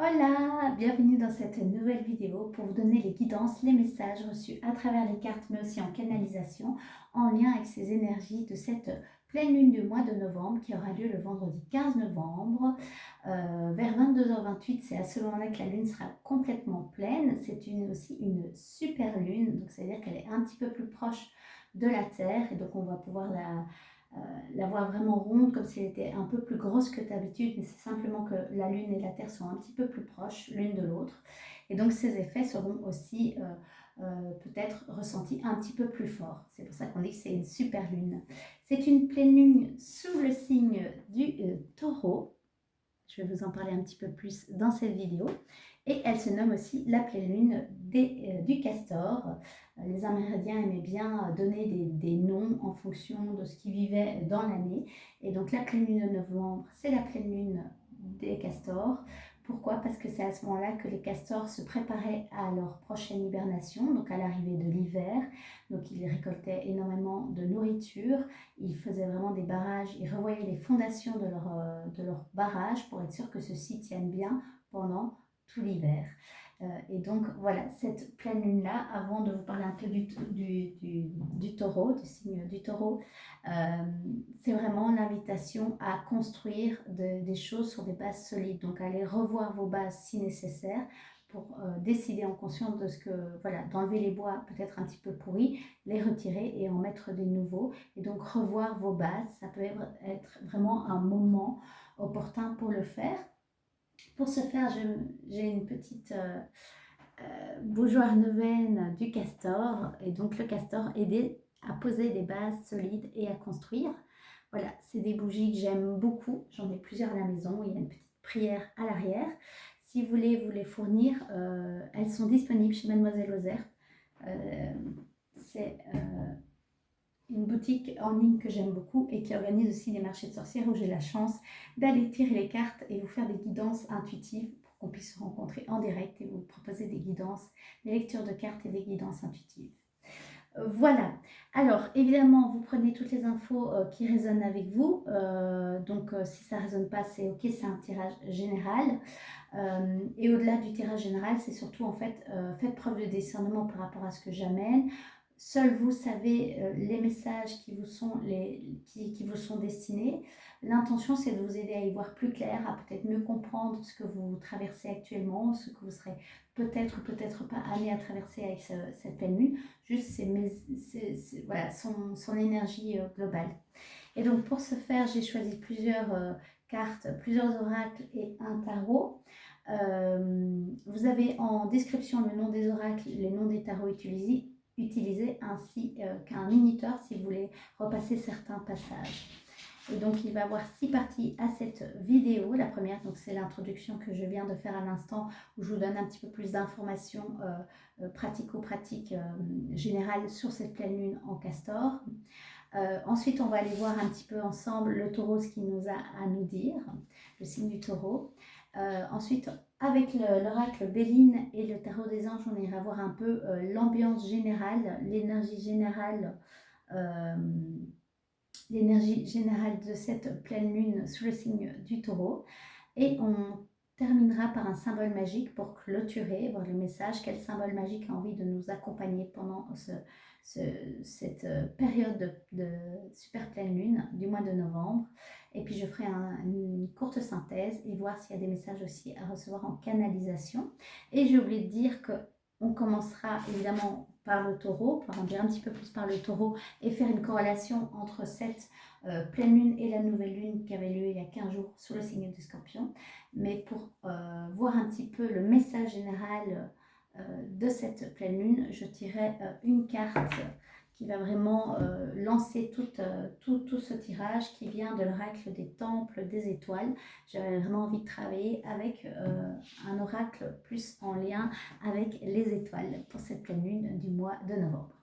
Hola, bienvenue dans cette nouvelle vidéo pour vous donner les guidances, les messages reçus à travers les cartes mais aussi en canalisation en lien avec ces énergies de cette pleine lune du mois de novembre qui aura lieu le vendredi 15 novembre vers 22h28. C'est à ce moment-là que la lune sera complètement pleine. C'est aussi une super lune, donc c'est-à-dire qu'elle est un petit peu plus proche de la Terre et donc on va pouvoir la voir vraiment ronde, comme si elle était un peu plus grosse que d'habitude, mais c'est simplement que la Lune et la Terre sont un petit peu plus proches l'une de l'autre. Et donc ces effets seront aussi peut-être ressentis un petit peu plus fort. C'est pour ça qu'on dit que c'est une super lune. C'est une pleine lune sous le signe du taureau. Je vais vous en parler un petit peu plus dans cette vidéo. Et elle se nomme aussi la pleine lune du castor. Les Amérindiens aimaient bien donner des noms en fonction de ce qu'ils vivaient dans l'année. Et donc la pleine lune de novembre, c'est la pleine lune des castors. Pourquoi? Parce que c'est à ce moment-là que les castors se préparaient à leur prochaine hibernation, donc à l'arrivée de l'hiver. Donc ils récoltaient énormément de nourriture, ils faisaient vraiment des barrages, ils revoyaient les fondations de leur barrage pour être sûr que ceux-ci tiennent bien pendant tout l'hiver. Et donc voilà, cette pleine lune-là, avant de vous parler un peu du taureau, du signe du taureau, c'est vraiment l'invitation à construire des choses sur des bases solides. Donc allez revoir vos bases si nécessaire pour décider en conscience de ce que, voilà, d'enlever les bois peut-être un petit peu pourris, les retirer et en mettre des nouveaux. Et donc revoir vos bases, ça peut être vraiment un moment opportun pour le faire. Pour ce faire, j'ai une petite bougeoire neuvaine du castor. Et donc le castor aide à poser des bases solides et à construire. Voilà, c'est des bougies que j'aime beaucoup. J'en ai plusieurs à la maison. Il y a une petite prière à l'arrière. Si vous voulez vous les fournir, elles sont disponibles chez Mademoiselle Ozer. C'est une boutique en ligne que j'aime beaucoup et qui organise aussi des marchés de sorcières où j'ai la chance d'aller tirer les cartes et vous faire des guidances intuitives pour qu'on puisse se rencontrer en direct et vous proposer des guidances, des lectures de cartes et des guidances intuitives. Voilà, alors évidemment vous prenez toutes les infos qui résonnent avec vous, donc si ça ne résonne pas c'est ok, c'est un tirage général. Et au-delà du tirage général, c'est surtout en fait, faites preuve de discernement par rapport à ce que j'amène. Seul vous savez les messages qui vous sont destinés. L'intention, c'est de vous aider à y voir plus clair, à peut-être mieux comprendre ce que vous traversez actuellement, ce que vous serez peut-être ou peut-être pas amené à traverser avec cette pleine lune. Juste, voilà, son énergie globale. Et donc, pour ce faire, j'ai choisi plusieurs cartes, plusieurs oracles et un tarot. Vous avez en description le nom des oracles, les noms des tarots utilisés ainsi qu'un minuteur si vous voulez repasser certains passages. Et donc il va y avoir 6 parties à cette vidéo. La première, donc c'est l'introduction que je viens de faire à l'instant où je vous donne un petit peu plus d'informations pratico-pratiques générales sur cette pleine lune en castor. Ensuite, on va aller voir un petit peu ensemble le taureau, ce qu'il nous a à nous dire, le signe du taureau. Ensuite, avec l'oracle Béline et le tarot des anges, on ira voir un peu l'ambiance générale, l'énergie générale de cette pleine lune sous le signe du taureau. Et on terminera par un symbole magique pour clôturer, voir le message, quel symbole magique a envie de nous accompagner pendant cette période de super pleine lune du mois de novembre. Et puis je ferai une courte synthèse et voir s'il y a des messages aussi à recevoir en canalisation. Et j'ai oublié de dire qu'on commencera évidemment par le taureau, pour en dire un petit peu plus par le taureau et faire une corrélation entre cette pleine lune et la nouvelle lune qui avait lieu il y a 15 jours sous le signe du Scorpion. Mais pour voir un petit peu le message général de cette pleine lune, je tirerai une carte qui va vraiment lancer tout ce tirage qui vient de l'oracle des temples des étoiles. J'avais vraiment envie de travailler avec un oracle plus en lien avec les étoiles pour cette pleine lune du mois de novembre.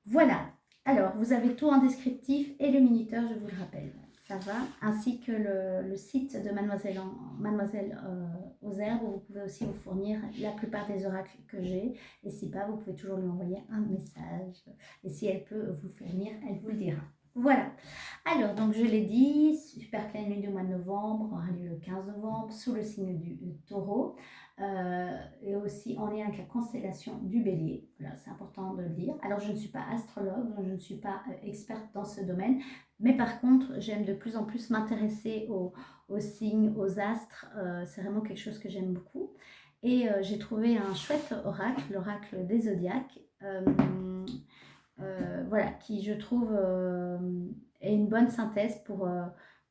Voilà, alors vous avez tout en descriptif et le minuteur, je vous le rappelle. Ça va, ainsi que le site de Mademoiselle Ozer, où vous pouvez aussi vous fournir la plupart des oracles que j'ai. Et si pas, vous pouvez toujours lui envoyer un message. Et si elle peut vous fournir, elle vous le dira. Voilà. Alors, donc je l'ai dit, super pleine lune du mois de novembre, aura lieu le 15 novembre, sous le signe du taureau, et aussi en lien avec la constellation du bélier. Voilà, c'est important de le dire. Alors, je ne suis pas astrologue, je ne suis pas experte dans ce domaine, mais par contre, j'aime de plus en plus m'intéresser aux signes, aux astres. C'est vraiment quelque chose que j'aime beaucoup. Et j'ai trouvé un chouette oracle, l'oracle des zodiaques. Voilà, qui je trouve est une bonne synthèse pour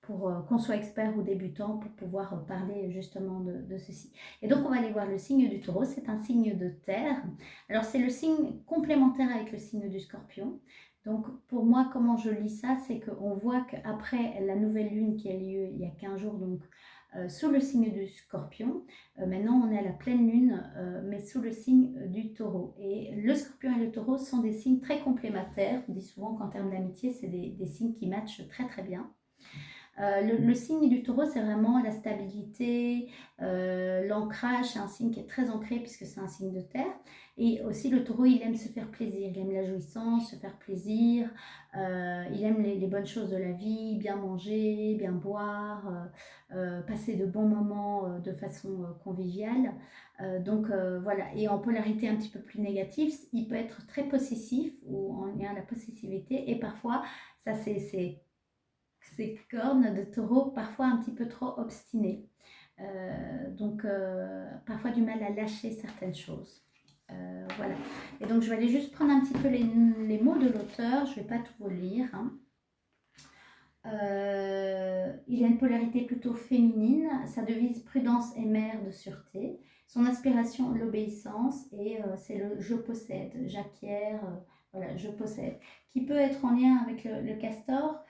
qu'on soit expert ou débutant pour pouvoir parler justement de ceci. Et donc on va aller voir le signe du taureau, c'est un signe de terre. Alors c'est le signe complémentaire avec le signe du scorpion. Donc pour moi, comment je lis ça, c'est qu'on voit qu'après la nouvelle lune qui a lieu il y a 15 jours, donc sous le signe du scorpion. Maintenant, on est à la pleine lune, mais sous le signe du taureau. Et le scorpion et le taureau sont des signes très complémentaires. On dit souvent qu'en termes d'amitié, c'est des signes qui matchent très très bien. Le signe du taureau, c'est vraiment la stabilité, l'ancrage. C'est un signe qui est très ancré puisque c'est un signe de terre. Et aussi, le taureau, il aime se faire plaisir. Il aime la jouissance, se faire plaisir. Il aime les bonnes choses de la vie, bien manger, bien boire, passer de bons moments de façon conviviale. Donc voilà. Et en polarité un petit peu plus négative, il peut être très possessif ou en lien à la possessivité. Et parfois, ça ces cornes de taureau parfois un petit peu trop obstinées. Donc parfois du mal à lâcher certaines choses. Voilà. Et donc je vais aller juste prendre un petit peu les mots de l'auteur. Je ne vais pas tout vous lire. Hein. Il a une polarité plutôt féminine. Sa devise prudence et mère de sûreté. Son aspiration, l'obéissance. Et c'est le je possède. J'acquiers, voilà, je possède. Qui peut être en lien avec le castor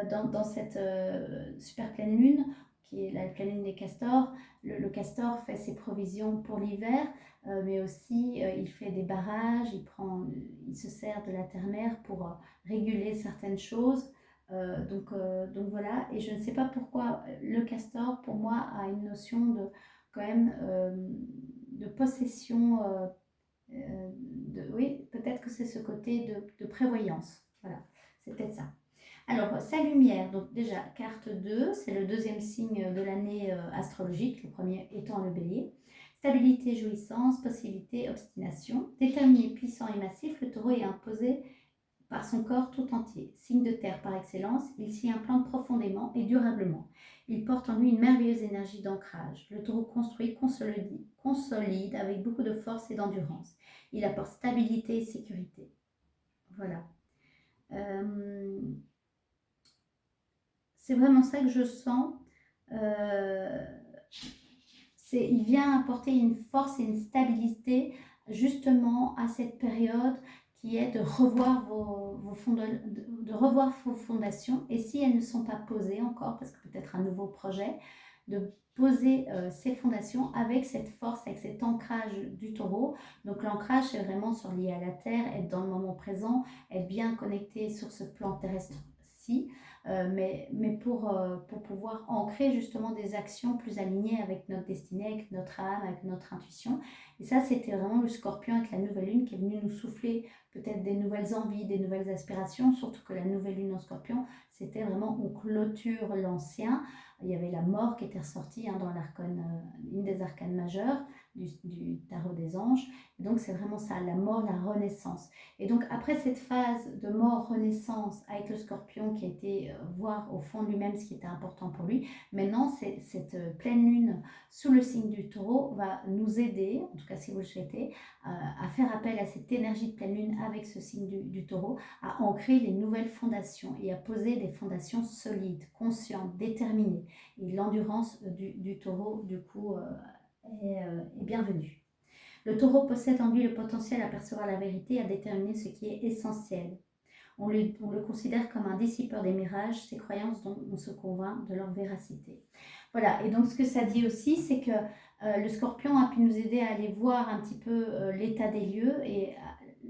dans cette super pleine lune, qui est la pleine lune des castors. Le castor fait ses provisions pour l'hiver, mais aussi il fait des barrages, il se sert de la terre-mère pour réguler certaines choses. Donc voilà, et je ne sais pas pourquoi le castor, pour moi, a une notion de quand même de possession. Oui, peut-être que c'est ce côté de prévoyance. Voilà, c'est peut-être ça. Alors, sa lumière, donc déjà, carte 2, c'est le deuxième signe de l'année astrologique, le premier étant le bélier. Stabilité, jouissance, possibilité, obstination. Déterminé, puissant et massif, le taureau est imposé par son corps tout entier. Signe de terre par excellence, il s'y implante profondément et durablement. Il porte en lui une merveilleuse énergie d'ancrage. Le taureau construit, consolide avec beaucoup de force et d'endurance. Il apporte stabilité et sécurité. Voilà. C'est vraiment ça que je sens. Il vient apporter une force et une stabilité justement à cette période qui est de revoir vos fondations, et si elles ne sont pas posées encore, parce que peut-être un nouveau projet, de poser ces fondations avec cette force, avec cet ancrage du taureau. Donc l'ancrage, c'est vraiment lié à la terre, être dans le moment présent, être bien connecté sur ce plan terrestre-ci, mais pour pouvoir ancrer justement des actions plus alignées avec notre destinée, avec notre âme, avec notre intuition. Et ça, c'était vraiment le scorpion avec la nouvelle lune qui est venu nous souffler peut-être des nouvelles envies, des nouvelles aspirations, surtout que la nouvelle lune en scorpion, c'était vraiment on clôture l'ancien. Il y avait la mort qui était ressortie dans l'arcane, une des arcanes majeures du tarot des anges. Et donc c'est vraiment ça, la mort, la renaissance. Et donc après cette phase de mort-renaissance avec le scorpion qui a été voir au fond de lui-même ce qui était important pour lui, maintenant cette pleine lune sous le signe du taureau va nous aider, en tout cas si vous le souhaitez, à faire appel à cette énergie de pleine lune avec ce signe du taureau, à ancrer les nouvelles fondations et à poser des fondations solides, conscientes, déterminées. Et l'endurance du taureau, du coup, est bienvenue. Le taureau possède en lui le potentiel à percevoir la vérité et à déterminer ce qui est essentiel. On le considère comme un dissipeur des mirages, ces croyances dont on se convainc de leur véracité. Voilà, et donc ce que ça dit aussi, c'est que le scorpion a pu nous aider à aller voir un petit peu l'état des lieux et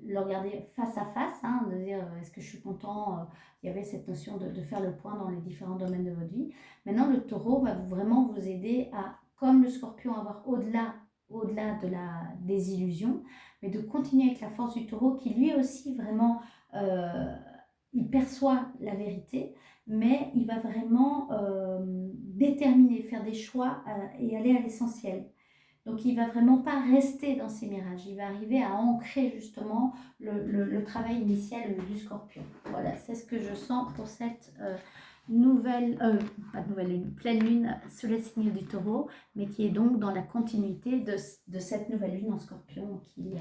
le regarder face à face, de dire est-ce que je suis content, il y avait cette notion de faire le point dans les différents domaines de votre vie. Maintenant, le taureau va vraiment vous aider à, comme le scorpion, avoir au-delà de la désillusion, mais de continuer avec la force du taureau qui lui aussi vraiment il perçoit la vérité, mais il va vraiment déterminer, faire des choix et aller à l'essentiel. Donc il va vraiment pas rester dans ses mirages, il va arriver à ancrer justement le travail initial du scorpion. Voilà, c'est ce que je sens pour cette pas nouvelle lune, pleine lune sous le signe du taureau, mais qui est donc dans la continuité de cette nouvelle lune en scorpion qui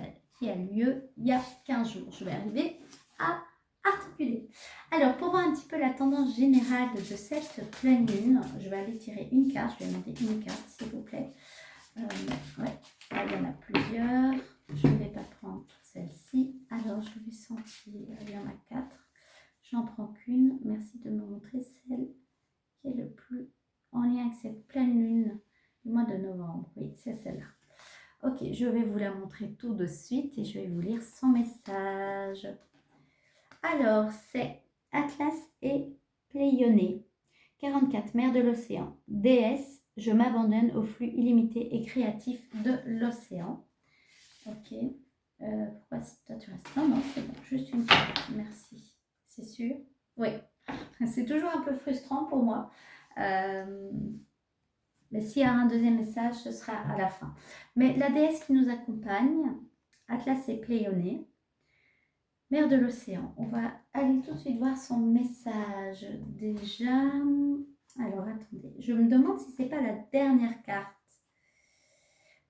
a lieu il y a 15 jours. Je vais arriver à articuler. Alors, pour voir un petit peu la tendance générale de cette pleine lune, je vais aller tirer une carte, je vais demander une carte s'il vous plaît. Ouais, là, il y en a plusieurs. Je ne vais pas prendre celle-ci. Alors, je vais sentir. Il y en a 4. J'en prends qu'une. Merci de me montrer celle qui est le plus en lien avec cette pleine lune du mois de novembre. Oui, c'est celle-là. Ok, je vais vous la montrer tout de suite et je vais vous lire son message. Alors, c'est Atlas et Pléioné. 44, mère de l'océan. Déesse, je m'abandonne au flux illimité et créatif de l'océan. Ok. Pourquoi toi tu restes? Non, c'est bon. Juste une carte. Merci. C'est sûr? Oui. C'est toujours un peu frustrant pour moi. Mais s'il y a un deuxième message, ce sera à la fin. Mais la déesse qui nous accompagne, Atlas et Pléioné, mère de l'océan. On va aller tout de suite voir son message. Déjà, alors attendez, je me demande si c'est pas la dernière carte.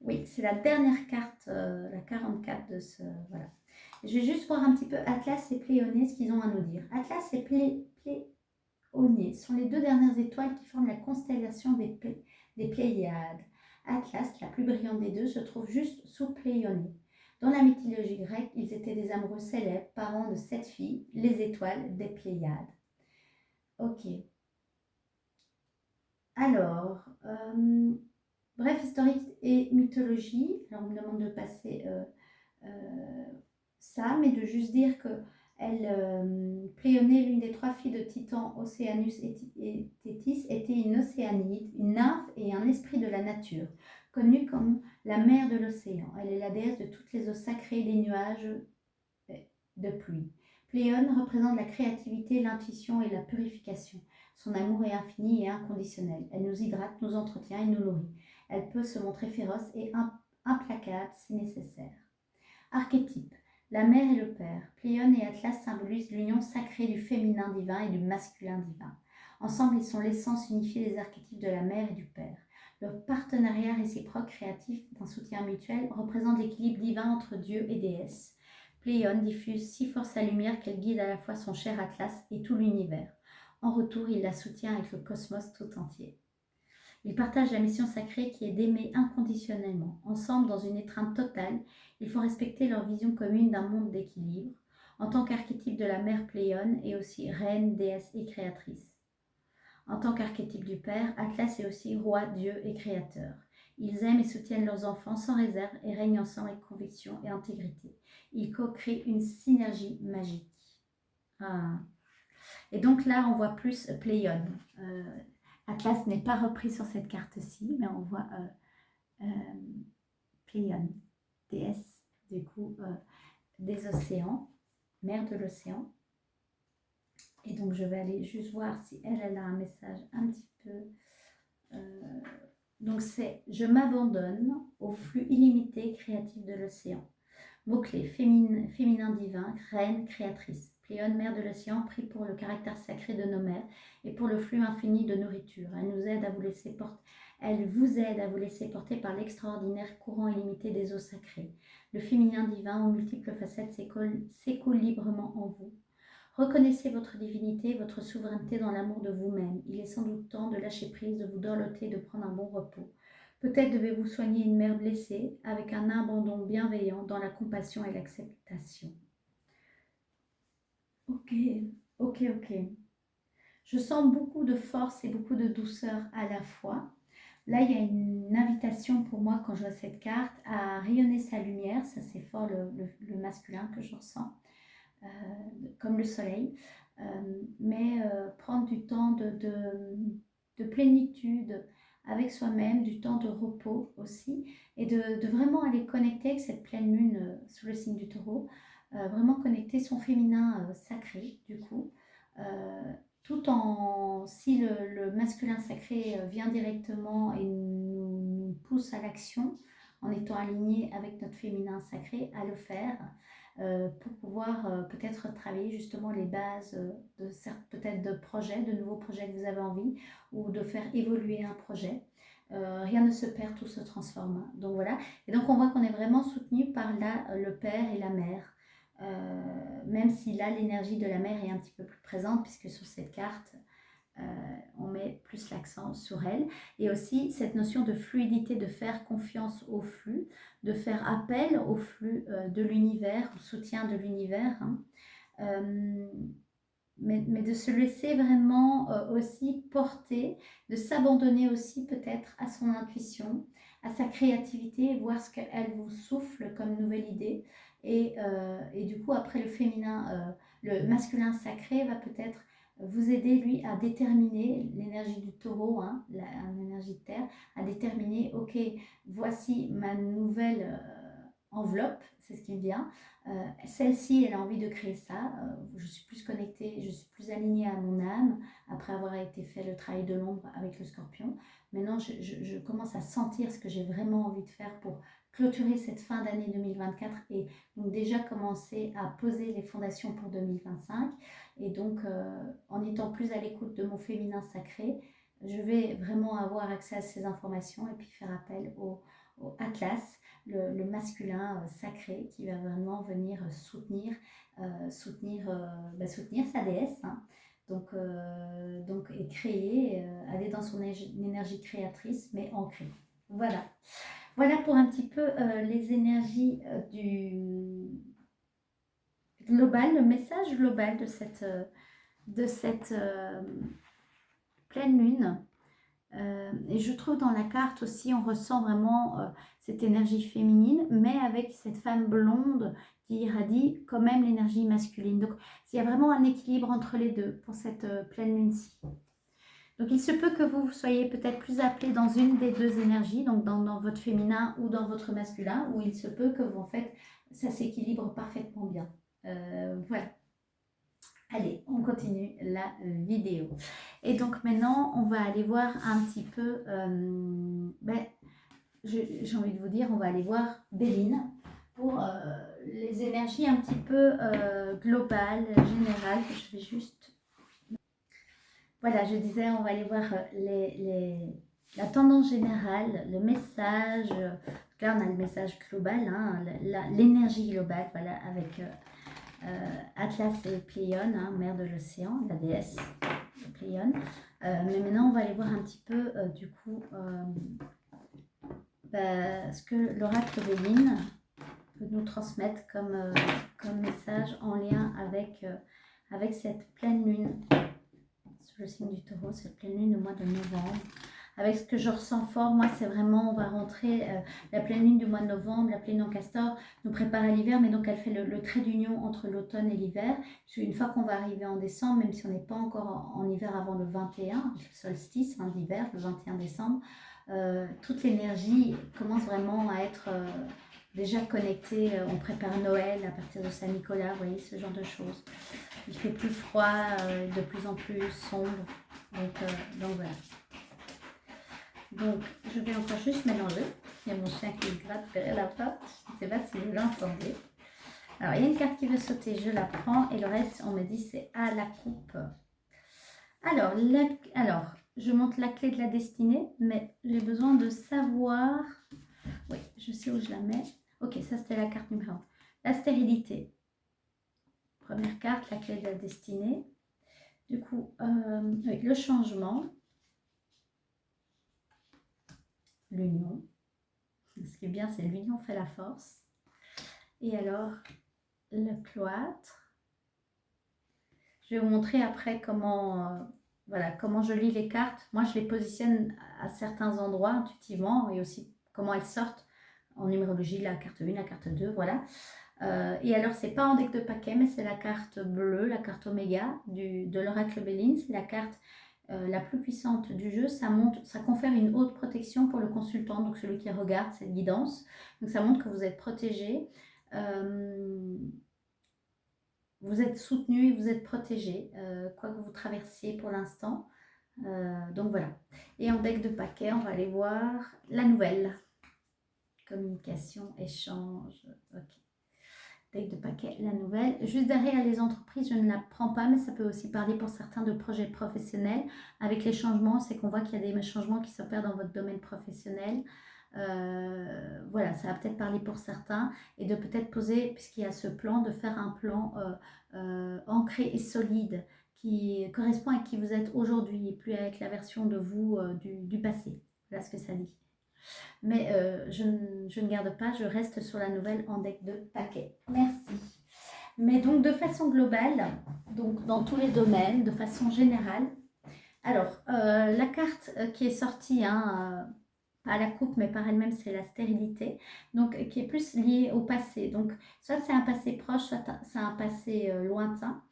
Oui, c'est la dernière carte, la 44 de ce... Voilà. Je vais juste voir un petit peu Atlas et Pléioné, ce qu'ils ont à nous dire. Atlas et Pléioné sont les deux dernières étoiles qui forment la constellation des Pléiades. Atlas, la plus brillante des deux, se trouve juste sous Pléioné. Dans la mythologie grecque, ils étaient des amoureux célèbres, parents de 7 filles, les étoiles des Pléiades. Ok. Alors, bref, historique et mythologie. Alors, on me demande de passer ça, mais de juste dire que Pléionée, l'une des 3 filles de Titan, Océanus et Thétis, était une océanide, une nymphe et un esprit de la nature, connue comme la mère de l'océan. Elle est la déesse de toutes les eaux sacrées des nuages de pluie. Pléone représente la créativité, l'intuition et la purification. Son amour est infini et inconditionnel. Elle nous hydrate, nous entretient et nous nourrit. Elle peut se montrer féroce et implacable si nécessaire. Archétype. La mère et le père. Pléone et Atlas symbolisent l'union sacrée du féminin divin et du masculin divin. Ensemble, ils sont l'essence unifiée des archétypes de la mère et du père. Leur partenariat réciproque créatif d'un soutien mutuel représente l'équilibre divin entre Dieu et déesse. Pléone diffuse si fort sa lumière qu'elle guide à la fois son cher Atlas et tout l'univers. En retour, il la soutient avec le cosmos tout entier. Ils partagent la mission sacrée qui est d'aimer inconditionnellement. Ensemble, dans une étreinte totale, il faut respecter leur vision commune d'un monde d'équilibre, en tant qu'archétype de la mère Pléone et aussi reine, déesse et créatrice. En tant qu'archétype du père, Atlas est aussi roi, dieu et créateur. Ils aiment et soutiennent leurs enfants sans réserve et règnent ensemble avec conviction et intégrité. Ils co-créent une synergie magique. Ah. Et donc là, on voit plus Pléione. Atlas n'est pas repris sur cette carte-ci, mais on voit Pléione, déesse du coup des océans, mère de l'océan. Et donc je vais aller juste voir si elle a un message un petit peu. Donc c'est « Je m'abandonne au flux illimité créatif de l'océan ». Mots-clés, féminin divin, reine, créatrice. Pléione, mère de l'océan, prie pour le caractère sacré de nos mers et pour le flux infini de nourriture. Elle vous aide à vous laisser porter par l'extraordinaire courant illimité des eaux sacrées. Le féminin divin aux multiples facettes s'écoule librement en vous. Reconnaissez votre divinité, votre souveraineté dans l'amour de vous-même. Il est sans doute temps de lâcher prise, de vous dorloter, de prendre un bon repos. Peut-être devez-vous soigner une mère blessée avec un abandon bienveillant dans la compassion et l'acceptation. Ok. Je sens beaucoup de force et beaucoup de douceur à la fois. Là, il y a une invitation pour moi quand je vois cette carte à rayonner sa lumière. Ça, c'est fort le masculin que je ressens, comme le soleil. Mais prendre du temps de plénitude avec soi-même, du temps de repos aussi, et de vraiment aller connecter avec cette pleine lune sous le signe du taureau, vraiment connecter son féminin sacré, du coup, tout en, si le masculin sacré vient directement et nous pousse à l'action, en étant aligné avec notre féminin sacré, à le faire, pour pouvoir peut-être travailler justement les bases de peut-être de projets, de nouveaux projets que vous avez envie, ou de faire évoluer un projet. Rien ne se perd, tout se transforme. Donc voilà. Et donc on voit qu'on est vraiment soutenu par le père et la mère. Même si là l'énergie de la mère est un petit peu plus présente, puisque sur cette carte on met plus l'accent sur elle, et aussi cette notion de fluidité, de faire confiance au flux, de faire appel au flux de l'univers, au soutien de l'univers, hein. Mais de se laisser vraiment aussi porter, de s'abandonner aussi peut-être à son intuition, à sa créativité, voir ce qu'elle vous souffle comme nouvelle idée. Et du coup, après le féminin, le masculin sacré va peut-être vous aider, lui, à déterminer l'énergie du taureau, hein, l'énergie de terre, à déterminer, ok, voici ma nouvelle enveloppe, c'est ce qui me vient. Celle-ci, elle a envie de créer ça. Je suis plus connectée, je suis plus alignée à mon âme après avoir été fait le travail de l'ombre avec le scorpion. Maintenant, je commence à sentir ce que j'ai vraiment envie de faire pour clôturer cette fin d'année 2024 et donc déjà commencer à poser les fondations pour 2025. Et donc, en étant plus à l'écoute de mon féminin sacré, je vais vraiment avoir accès à ces informations et puis faire appel au Atlas, le masculin sacré qui va vraiment venir soutenir sa déesse, hein. Donc, et créer, aller dans son énergie créatrice, mais ancrée. Voilà. Voilà pour un petit peu les énergies du global, le message global de cette pleine lune. Et je trouve dans la carte aussi, on ressent vraiment cette énergie féminine, mais avec cette femme blonde qui irradie quand même l'énergie masculine. Donc, il y a vraiment un équilibre entre les deux pour cette pleine lune-ci. Donc, il se peut que vous soyez peut-être plus appelé dans une des deux énergies, donc dans votre féminin ou dans votre masculin, ou il se peut que, en fait, ça s'équilibre parfaitement bien. Voilà. Allez, on continue la vidéo. Et donc maintenant, on va aller voir un petit peu, j'ai envie de vous dire, on va aller voir Béline pour les énergies un petit peu globales, générales. Je vais juste... Voilà, je disais, on va aller voir la tendance générale, le message. Là, on a le message global, hein, l'énergie globale, voilà, avec... Atlas et Pléione, hein, mère de l'océan, la déesse de Pléione. Mais maintenant, on va aller voir un petit peu, du coup, ce que l'oracle Béline peut nous transmettre comme message en lien avec cette pleine lune sur le signe du taureau, cette pleine lune au mois de novembre. Avec ce que je ressens fort, moi, c'est vraiment, on va rentrer, la pleine lune du mois de novembre, la pleine lune en castor nous prépare à l'hiver, mais donc elle fait le trait d'union entre l'automne et l'hiver. Une fois qu'on va arriver en décembre, même si on n'est pas encore en hiver avant le 21, le solstice d'hiver, le 21 décembre, toute l'énergie commence vraiment à être déjà connectée. On prépare Noël à partir de Saint-Nicolas, vous voyez, ce genre de choses. Il fait plus froid, de plus en plus sombre, donc voilà. Donc, je vais encore juste mélanger. Il y a mon chien qui gratte derrière la porte. Je ne sais pas si vous l'entendez. Alors, il y a une carte qui veut sauter, je la prends. Et le reste, on me dit, c'est à la coupe. Alors, je montre la clé de la destinée, mais j'ai besoin de savoir... Oui, je sais où je la mets. Ok, ça, c'était la carte numéro 1. La stérilité. Première carte, la clé de la destinée. Du coup, oui, le changement. L'union. Ce qui est bien, c'est l'union fait la force. Et alors, le cloître. Je vais vous montrer après comment, comment je lis les cartes. Moi, je les positionne à certains endroits intuitivement et aussi comment elles sortent en numérologie, la carte 1, la carte 2, voilà. Et alors, c'est pas en deck de paquet, mais c'est la carte bleue, la carte Oméga de l'oracle Béline. C'est la carte la plus puissante du jeu. Ça confère une haute protection pour le consultant, donc celui qui regarde cette guidance. Donc, ça montre que vous êtes protégé. vous êtes soutenu et vous êtes protégé, quoi que vous traversiez pour l'instant. Donc voilà. Et en deck de paquet, on va aller voir la nouvelle. Communication, échange, ok. Deck de paquet, la nouvelle. Juste derrière les entreprises, je ne la prends pas, mais ça peut aussi parler pour certains de projets professionnels. Avec les changements, c'est qu'on voit qu'il y a des changements qui s'opèrent dans votre domaine professionnel. Voilà, ça va peut-être parler pour certains et de peut-être poser, puisqu'il y a ce plan, de faire un plan ancré et solide qui correspond à qui vous êtes aujourd'hui et plus avec la version de vous du passé. Voilà ce que ça dit. Mais je ne garde pas, je reste sur la nouvelle en deck de paquet. Merci. Mais donc de façon globale, donc dans tous les domaines, de façon générale, alors la carte qui est sortie, hein, pas la coupe mais par elle-même, c'est la stérilité, donc qui est plus liée au passé. Donc soit c'est un passé proche, soit c'est un passé lointain,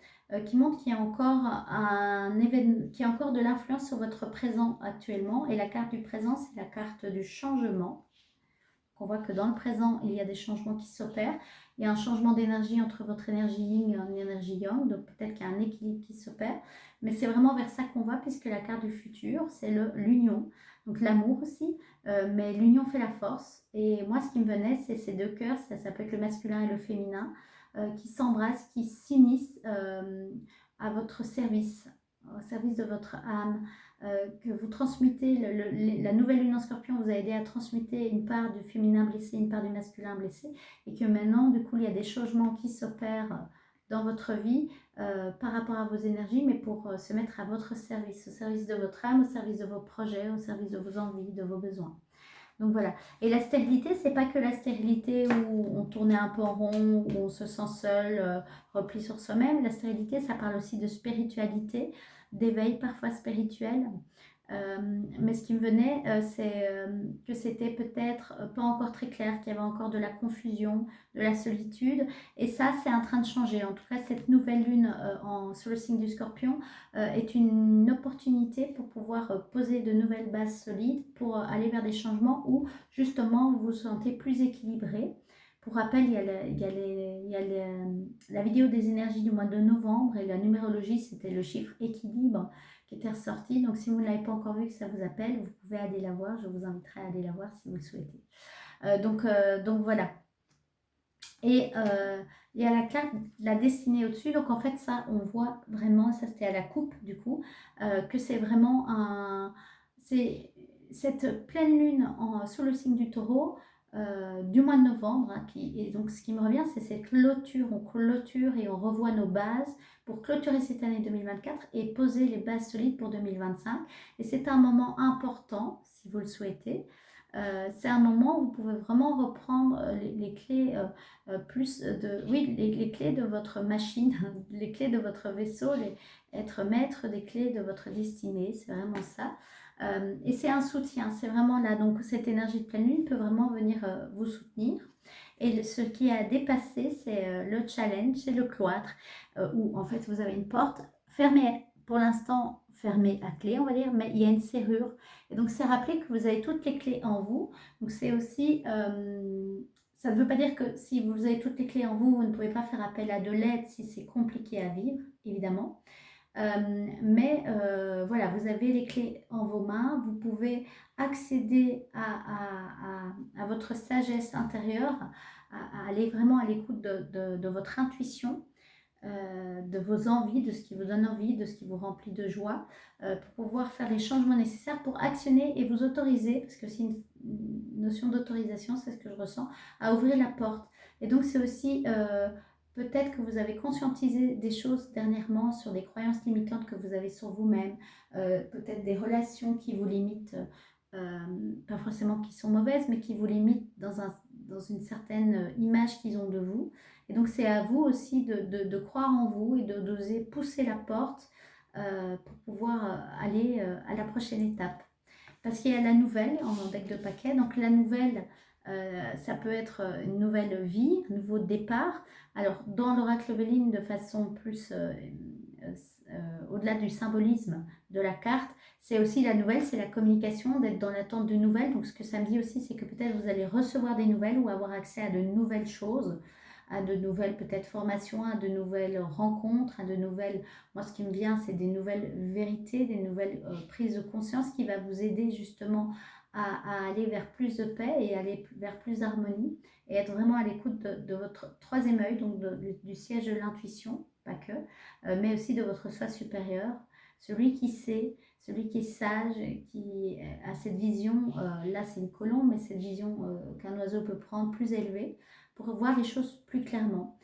qui montre qu'il y a encore un événement, qu'il y a encore de l'influence sur votre présent actuellement. Et la carte du présent, c'est la carte du changement. On voit que dans le présent, il y a des changements qui s'opèrent. Il y a un changement d'énergie entre votre énergie yin et l'énergie yang, donc peut-être qu'il y a un équilibre qui s'opère. Mais c'est vraiment vers ça qu'on va, puisque la carte du futur, c'est l'union, donc l'amour aussi, mais l'union fait la force. Et moi, ce qui me venait, c'est ces deux cœurs, ça peut être le masculin et le féminin, qui s'embrassent, qui s'unissent à votre service, au service de votre âme. Que vous transmutez, la nouvelle lune en scorpion vous a aidé à transmuter une part du féminin blessé, une part du masculin blessé, et que maintenant, du coup, il y a des changements qui s'opèrent dans votre vie par rapport à vos énergies, mais pour se mettre à votre service, au service de votre âme, au service de vos projets, au service de vos envies, de vos besoins. Donc voilà. Et la stérilité, c'est pas que la stérilité où on tournait un peu en rond, où on se sent seul, repli sur soi-même. La stérilité, ça parle aussi de spiritualité, d'éveil parfois spirituel. Mais ce qui me venait, c'est que c'était peut-être pas encore très clair, qu'il y avait encore de la confusion, de la solitude. Et ça, c'est en train de changer. En tout cas, cette nouvelle lune sur le signe du Scorpion est une opportunité pour pouvoir poser de nouvelles bases solides, pour aller vers des changements où justement vous vous sentez plus équilibré. Pour rappel, il y a la vidéo des énergies du mois de novembre et la numérologie, c'était le chiffre équilibre qui était ressorti. Donc, si vous ne l'avez pas encore vu, que ça vous appelle, vous pouvez aller la voir. Je vous inviterai à aller la voir si vous le souhaitez. Donc voilà. Et il y a la carte la destinée au-dessus. Donc, en fait, ça, on voit vraiment, ça c'était à la coupe du coup, que c'est vraiment c'est cette pleine lune sous le signe du taureau. Du mois de novembre, hein, et donc ce qui me revient, c'est cette clôture, on clôture et on revoit nos bases pour clôturer cette année 2024 et poser les bases solides pour 2025. Et c'est un moment important, si vous le souhaitez. C'est un moment où vous pouvez vraiment reprendre les clés, les clés de votre machine, les clés de votre vaisseau, être maître des clés de votre destinée, c'est vraiment ça. Et c'est un soutien, c'est vraiment là. Donc cette énergie de pleine lune peut vraiment venir vous soutenir. Et ce qui a dépassé, c'est le challenge, c'est le cloître, où en fait vous avez une porte fermée, pour l'instant fermée à clé, on va dire, mais il y a une serrure. Et donc c'est rappeler que vous avez toutes les clés en vous. Donc c'est aussi, ça ne veut pas dire que si vous avez toutes les clés en vous, vous ne pouvez pas faire appel à de l'aide si c'est compliqué à vivre, évidemment. Mais voilà, vous avez les clés en vos mains, vous pouvez accéder à votre sagesse intérieure, à aller vraiment à l'écoute de votre intuition, de vos envies, de ce qui vous donne envie, de ce qui vous remplit de joie, pour pouvoir faire les changements nécessaires pour actionner et vous autoriser, parce que c'est une notion d'autorisation, c'est ce que je ressens, à ouvrir la porte. Et donc c'est aussi peut-être que vous avez conscientisé des choses dernièrement sur des croyances limitantes que vous avez sur vous-même, peut-être des relations qui vous limitent, pas forcément qui sont mauvaises, mais qui vous limitent dans une certaine image qu'ils ont de vous. Et donc c'est à vous aussi de croire en vous et d'oser pousser la porte pour pouvoir aller à la prochaine étape. Parce qu'il y a la nouvelle en deck de paquet. Donc la nouvelle, ça peut être une nouvelle vie, un nouveau départ. Alors dans l'oracle Béline, de façon plus au-delà du symbolisme de la carte, c'est aussi la nouvelle, c'est la communication, d'être dans l'attente de nouvelles. Donc ce que ça me dit aussi, c'est que peut-être vous allez recevoir des nouvelles ou avoir accès à de nouvelles choses. à de nouvelles peut-être formations, à de nouvelles rencontres, à de nouvelles, moi ce qui me vient c'est des nouvelles vérités, des nouvelles prises de conscience qui va vous aider justement à aller vers plus de paix et aller vers plus d'harmonie et être vraiment à l'écoute de votre troisième œil, donc du siège de l'intuition, pas que, mais aussi de votre soi supérieur, celui qui sait, celui qui est sage, qui a cette vision, là c'est une colombe, mais cette vision qu'un oiseau peut prendre plus élevée pour voir les choses plus clairement.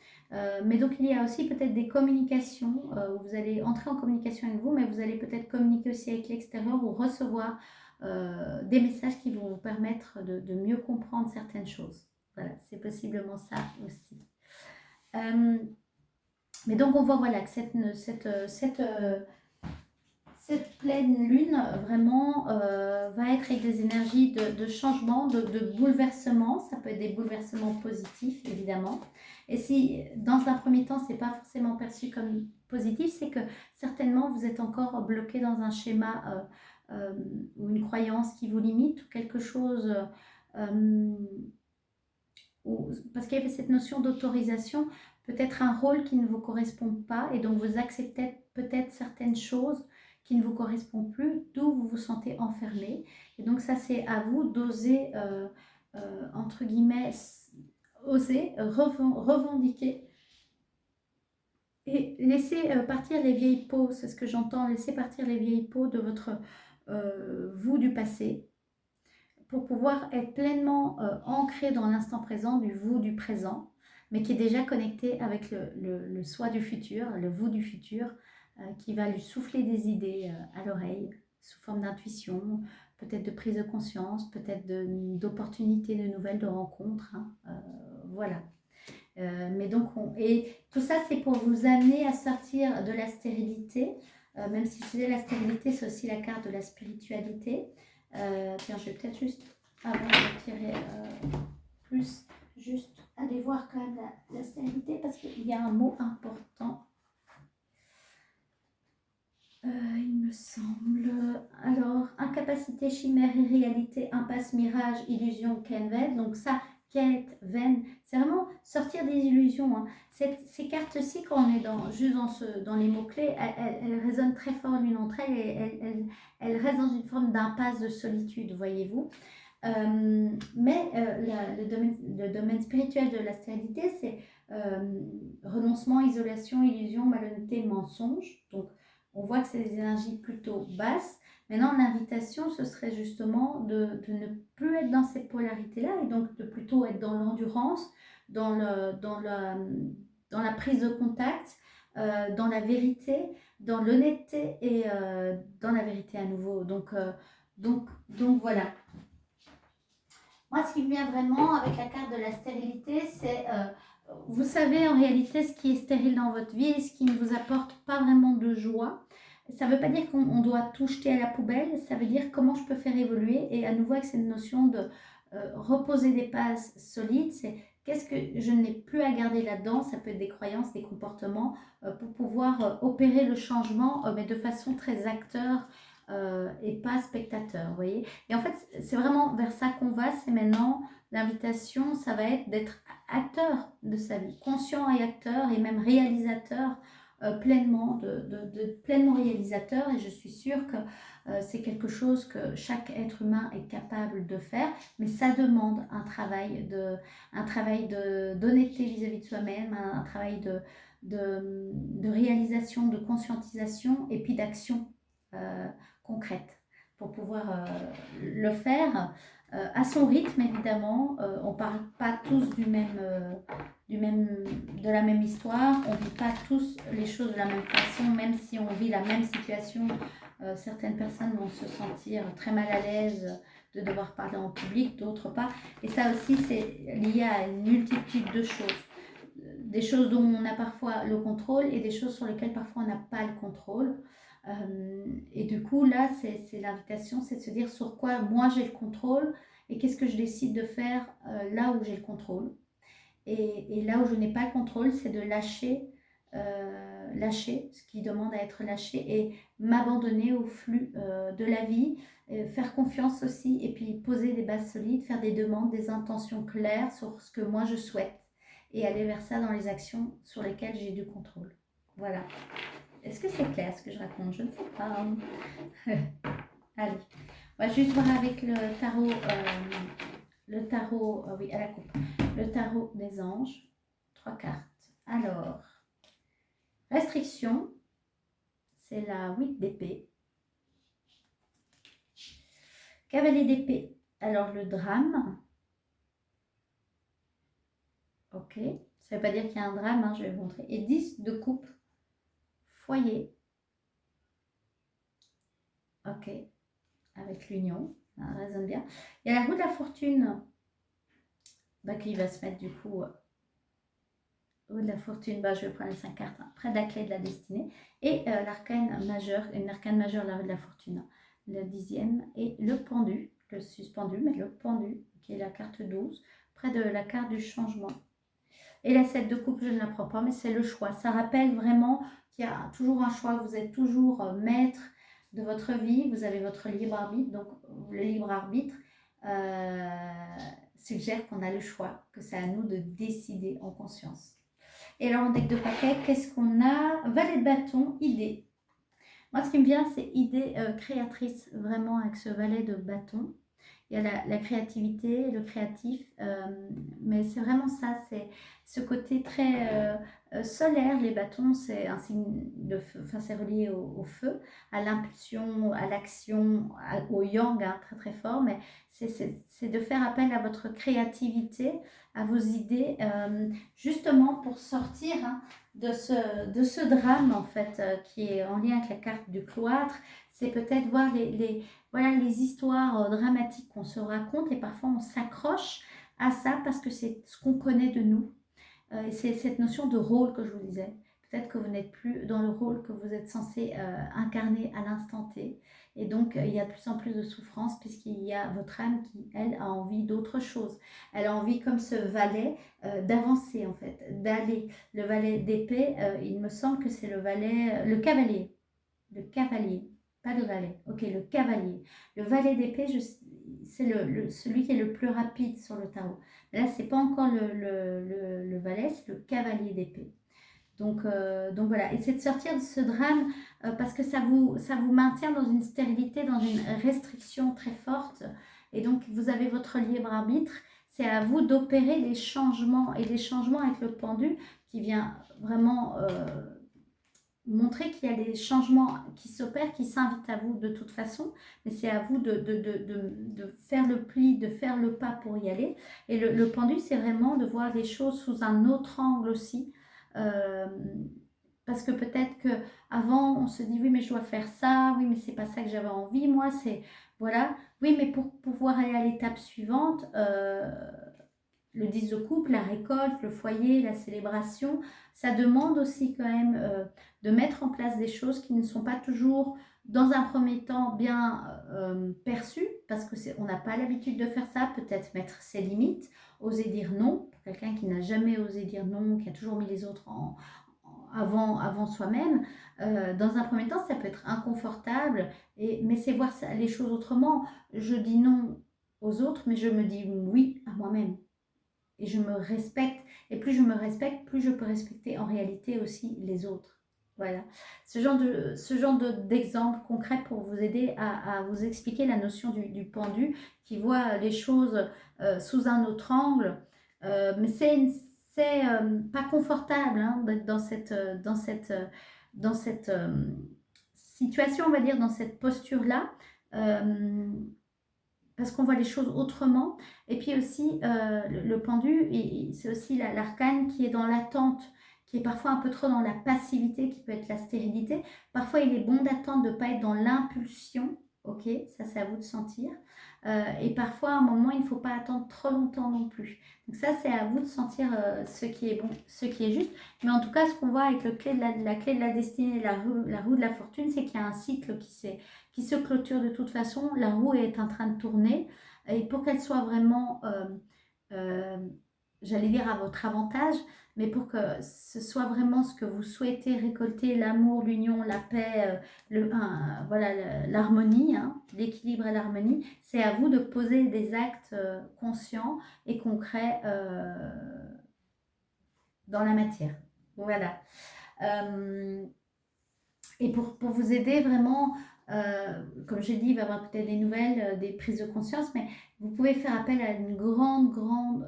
Mais donc il y a aussi peut-être des communications où vous allez entrer en communication avec vous, mais vous allez peut-être communiquer aussi avec l'extérieur ou recevoir des messages qui vont vous permettre de mieux comprendre certaines choses. Voilà, c'est possiblement ça aussi. Mais donc on voit voilà, que cette pleine lune vraiment va être avec des énergies de changement, de bouleversement. Ça peut être des bouleversements positifs évidemment. Et si dans un premier temps c'est pas forcément perçu comme positif, c'est que certainement vous êtes encore bloqué dans un schéma ou une croyance qui vous limite ou quelque chose parce qu'il y avait cette notion d'autorisation, peut-être un rôle qui ne vous correspond pas et donc vous acceptez peut-être certaines choses qui ne vous correspondent plus, d'où vous vous sentez enfermé. Et donc ça c'est à vous d'oser, entre guillemets, oser revendiquer et laisser partir les vieilles peaux, c'est ce que j'entends, laisser partir les vieilles peaux de votre vous du passé pour pouvoir être pleinement ancré dans l'instant présent du vous du présent, mais qui est déjà connecté avec le soi du futur, le vous du futur, qui va lui souffler des idées à l'oreille, sous forme d'intuition, peut-être de prise de conscience, peut-être d'opportunités de nouvelles, de rencontres. Hein, voilà. Mais donc, et tout ça, c'est pour vous amener à sortir de la stérilité, même si je disais la stérilité, c'est aussi la carte de la spiritualité. Tiens, je vais peut-être juste, avant de tirer plus, juste aller voir quand même la stérilité, parce qu'il y a un mot important. Il me semble. Alors, incapacité, chimère, irréalité, impasse, mirage, illusion, quête, donc ça, quête, veine, c'est vraiment sortir des illusions. Hein. Ces cartes-ci, quand on est juste dans les mots-clés, elles résonnent très fort l'une entre elles et elles restent dans une forme d'impasse de solitude, voyez-vous. Mais le domaine spirituel de la stérilité, c'est renoncement, isolation, illusion, malhonnêteté, mensonge. Donc, on voit que c'est des énergies plutôt basses. Maintenant, l'invitation, ce serait justement de ne plus être dans cette polarité-là et donc de plutôt être dans l'endurance, dans la prise de contact, dans la vérité, dans l'honnêteté et dans la vérité à nouveau. Donc voilà. Moi, ce qui me vient vraiment avec la carte de la stérilité, c'est, vous savez en réalité ce qui est stérile dans votre vie et ce qui ne vous apporte pas vraiment de joie. Ça ne veut pas dire qu'on doit tout jeter à la poubelle, ça veut dire comment je peux faire évoluer. Et à nouveau avec cette notion de reposer des bases solides, c'est qu'est-ce que je n'ai plus à garder là-dedans. Ça peut être des croyances, des comportements, pour pouvoir opérer le changement, mais de façon très acteur et pas spectateur, vous voyez. Et en fait, c'est vraiment vers ça qu'on va. C'est maintenant l'invitation, ça va être d'être acteur de sa vie, conscient et acteur et même réalisateur pleinement, pleinement réalisateur. Et je suis sûre que c'est quelque chose que chaque être humain est capable de faire, mais ça demande un travail d'honnêteté vis-à-vis de soi-même, un travail de réalisation, de conscientisation et puis d'action concrète pour pouvoir le faire à son rythme évidemment. On ne parle pas tous de la même histoire, on ne vit pas tous les choses de la même façon, même si on vit la même situation. Certaines personnes vont se sentir très mal à l'aise de devoir parler en public, d'autres pas. Et ça aussi, c'est lié à une multitude de choses. Des choses dont on a parfois le contrôle et des choses sur lesquelles parfois on n'a pas le contrôle. Et du coup, là, c'est l'invitation, c'est de se dire sur quoi moi j'ai le contrôle et qu'est-ce que je décide de faire là où j'ai le contrôle. Et là où je n'ai pas le contrôle, c'est de lâcher ce qui demande à être lâché et m'abandonner au flux de la vie, faire confiance aussi et puis poser des bases solides, faire des demandes, des intentions claires sur ce que moi je souhaite. et aller vers ça dans les actions sur lesquelles j'ai du contrôle. Voilà. Est-ce que c'est clair ce que je raconte? Je ne sais pas. Allez, on va juste voir avec le tarot, oui, à la coupe, le tarot des anges, 3 cartes. Alors, restriction, c'est la 8 d'épée. Cavalier d'épée, alors le drame. Ok, ça ne veut pas dire qu'il y a un drame, hein, je vais vous montrer. Et 10 de coupe, foyer. Ok, avec l'union, ça résonne bien. Il y a la roue de la fortune, bah, qui va se mettre du coup, roue de la fortune, bah, je vais prendre les 5 cartes, hein, près de la clé de la destinée. Et l'arcane majeur, une arcane majeure, la roue de la fortune, le 10e. Et le pendu, le suspendu, mais le pendu, qui est la carte 12, près de la carte du changement. Et la 7 de coupe, je ne la prends pas, mais c'est le choix. Ça rappelle vraiment qu'il y a toujours un choix. Vous êtes toujours maître de votre vie. Vous avez votre libre arbitre. Donc, le libre arbitre suggère qu'on a le choix, que c'est à nous de décider en conscience. Et alors, en deck de paquet, qu'est-ce qu'on a? Valet de bâton, idée. Moi, ce qui me vient, c'est idée créatrice, vraiment, avec ce valet de bâton. Il y a la créativité, le créatif, mais c'est vraiment ça, c'est ce côté très solaire. Les bâtons, c'est un signe de feu, enfin c'est relié au feu, à l'impulsion, à l'action, au yang, hein, très très fort, mais c'est de faire appel à votre créativité, à vos idées, justement pour sortir, hein, de ce drame en fait, qui est en lien avec la carte du cloître. C'est peut-être voir voilà, les histoires dramatiques qu'on se raconte, et parfois on s'accroche à ça parce que c'est ce qu'on connaît de nous. Et c'est cette notion de rôle que je vous disais. Peut-être que vous n'êtes plus dans le rôle que vous êtes censé incarner à l'instant T. Et donc, il y a de plus en plus de souffrance puisqu'il y a votre âme qui, elle, a envie d'autre chose. Elle a envie, comme ce valet, d'avancer en fait, d'aller. Le valet d'épée, il me semble que c'est le valet, le cavalier. Le cavalier. Pas le valet. Ok, le cavalier. Le valet d'épée, c'est celui qui est le plus rapide sur le tarot. Mais là, c'est pas encore le valet, c'est le cavalier d'épée. Donc voilà, et c'est de sortir de ce drame parce que ça vous maintient dans une stérilité, dans une restriction très forte. Et donc, vous avez votre libre arbitre. C'est à vous d'opérer des changements, et des changements avec le pendu qui vient vraiment montrer qu'il y a des changements qui s'opèrent, qui s'invitent à vous de toute façon, mais c'est à vous de faire le pli, de faire le pas pour y aller. Et le pendu, c'est vraiment de voir les choses sous un autre angle aussi. Parce que peut-être qu'avant, on se dit, oui, mais je dois faire ça, oui, mais c'est pas ça que j'avais envie, moi, c'est, voilà. Oui, mais pour pouvoir aller à l'étape suivante, le 10 de coupe, la récolte, le foyer, la célébration, ça demande aussi quand même de mettre en place des choses qui ne sont pas toujours, dans un premier temps, bien perçues, parce qu'on n'a pas l'habitude de faire ça, peut-être mettre ses limites, oser dire non, pour quelqu'un qui n'a jamais osé dire non, qui a toujours mis les autres avant soi-même. Dans un premier temps, ça peut être inconfortable, mais c'est voir les choses autrement. Je dis non aux autres, mais je me dis oui à moi-même. Et je me respecte. Et plus je me respecte, plus je peux respecter en réalité aussi les autres. Voilà. Ce genre d'exemple concret pour vous aider à vous expliquer la notion du pendu qui voit les choses sous un autre angle. Mais c'est pas confortable, hein, d'être dans cette situation, on va dire, dans cette posture-là. Parce qu'on voit les choses autrement. Et puis aussi, le pendu, c'est aussi l'arcane qui est dans l'attente, qui est parfois un peu trop dans la passivité, qui peut être la stérilité. Parfois, il est bon d'attendre, de ne pas être dans l'impulsion. Ok, ça c'est à vous de sentir. Et parfois, à un moment, il ne faut pas attendre trop longtemps non plus. Donc ça, c'est à vous de sentir ce qui est bon, ce qui est juste. Mais en tout cas, ce qu'on voit avec la clé de la destinée, la roue de la fortune, c'est qu'il y a un cycle qui se clôture de toute façon. La roue est en train de tourner. Et pour qu'elle soit vraiment, j'allais dire, à votre avantage, mais pour que ce soit vraiment ce que vous souhaitez récolter, l'amour, l'union, la paix, voilà, l'harmonie, hein, l'équilibre et l'harmonie, c'est à vous de poser des actes conscients et concrets dans la matière. Voilà. Et pour vous aider vraiment, comme j'ai dit, il va y avoir peut-être des nouvelles, des prises de conscience, mais vous pouvez faire appel à une grande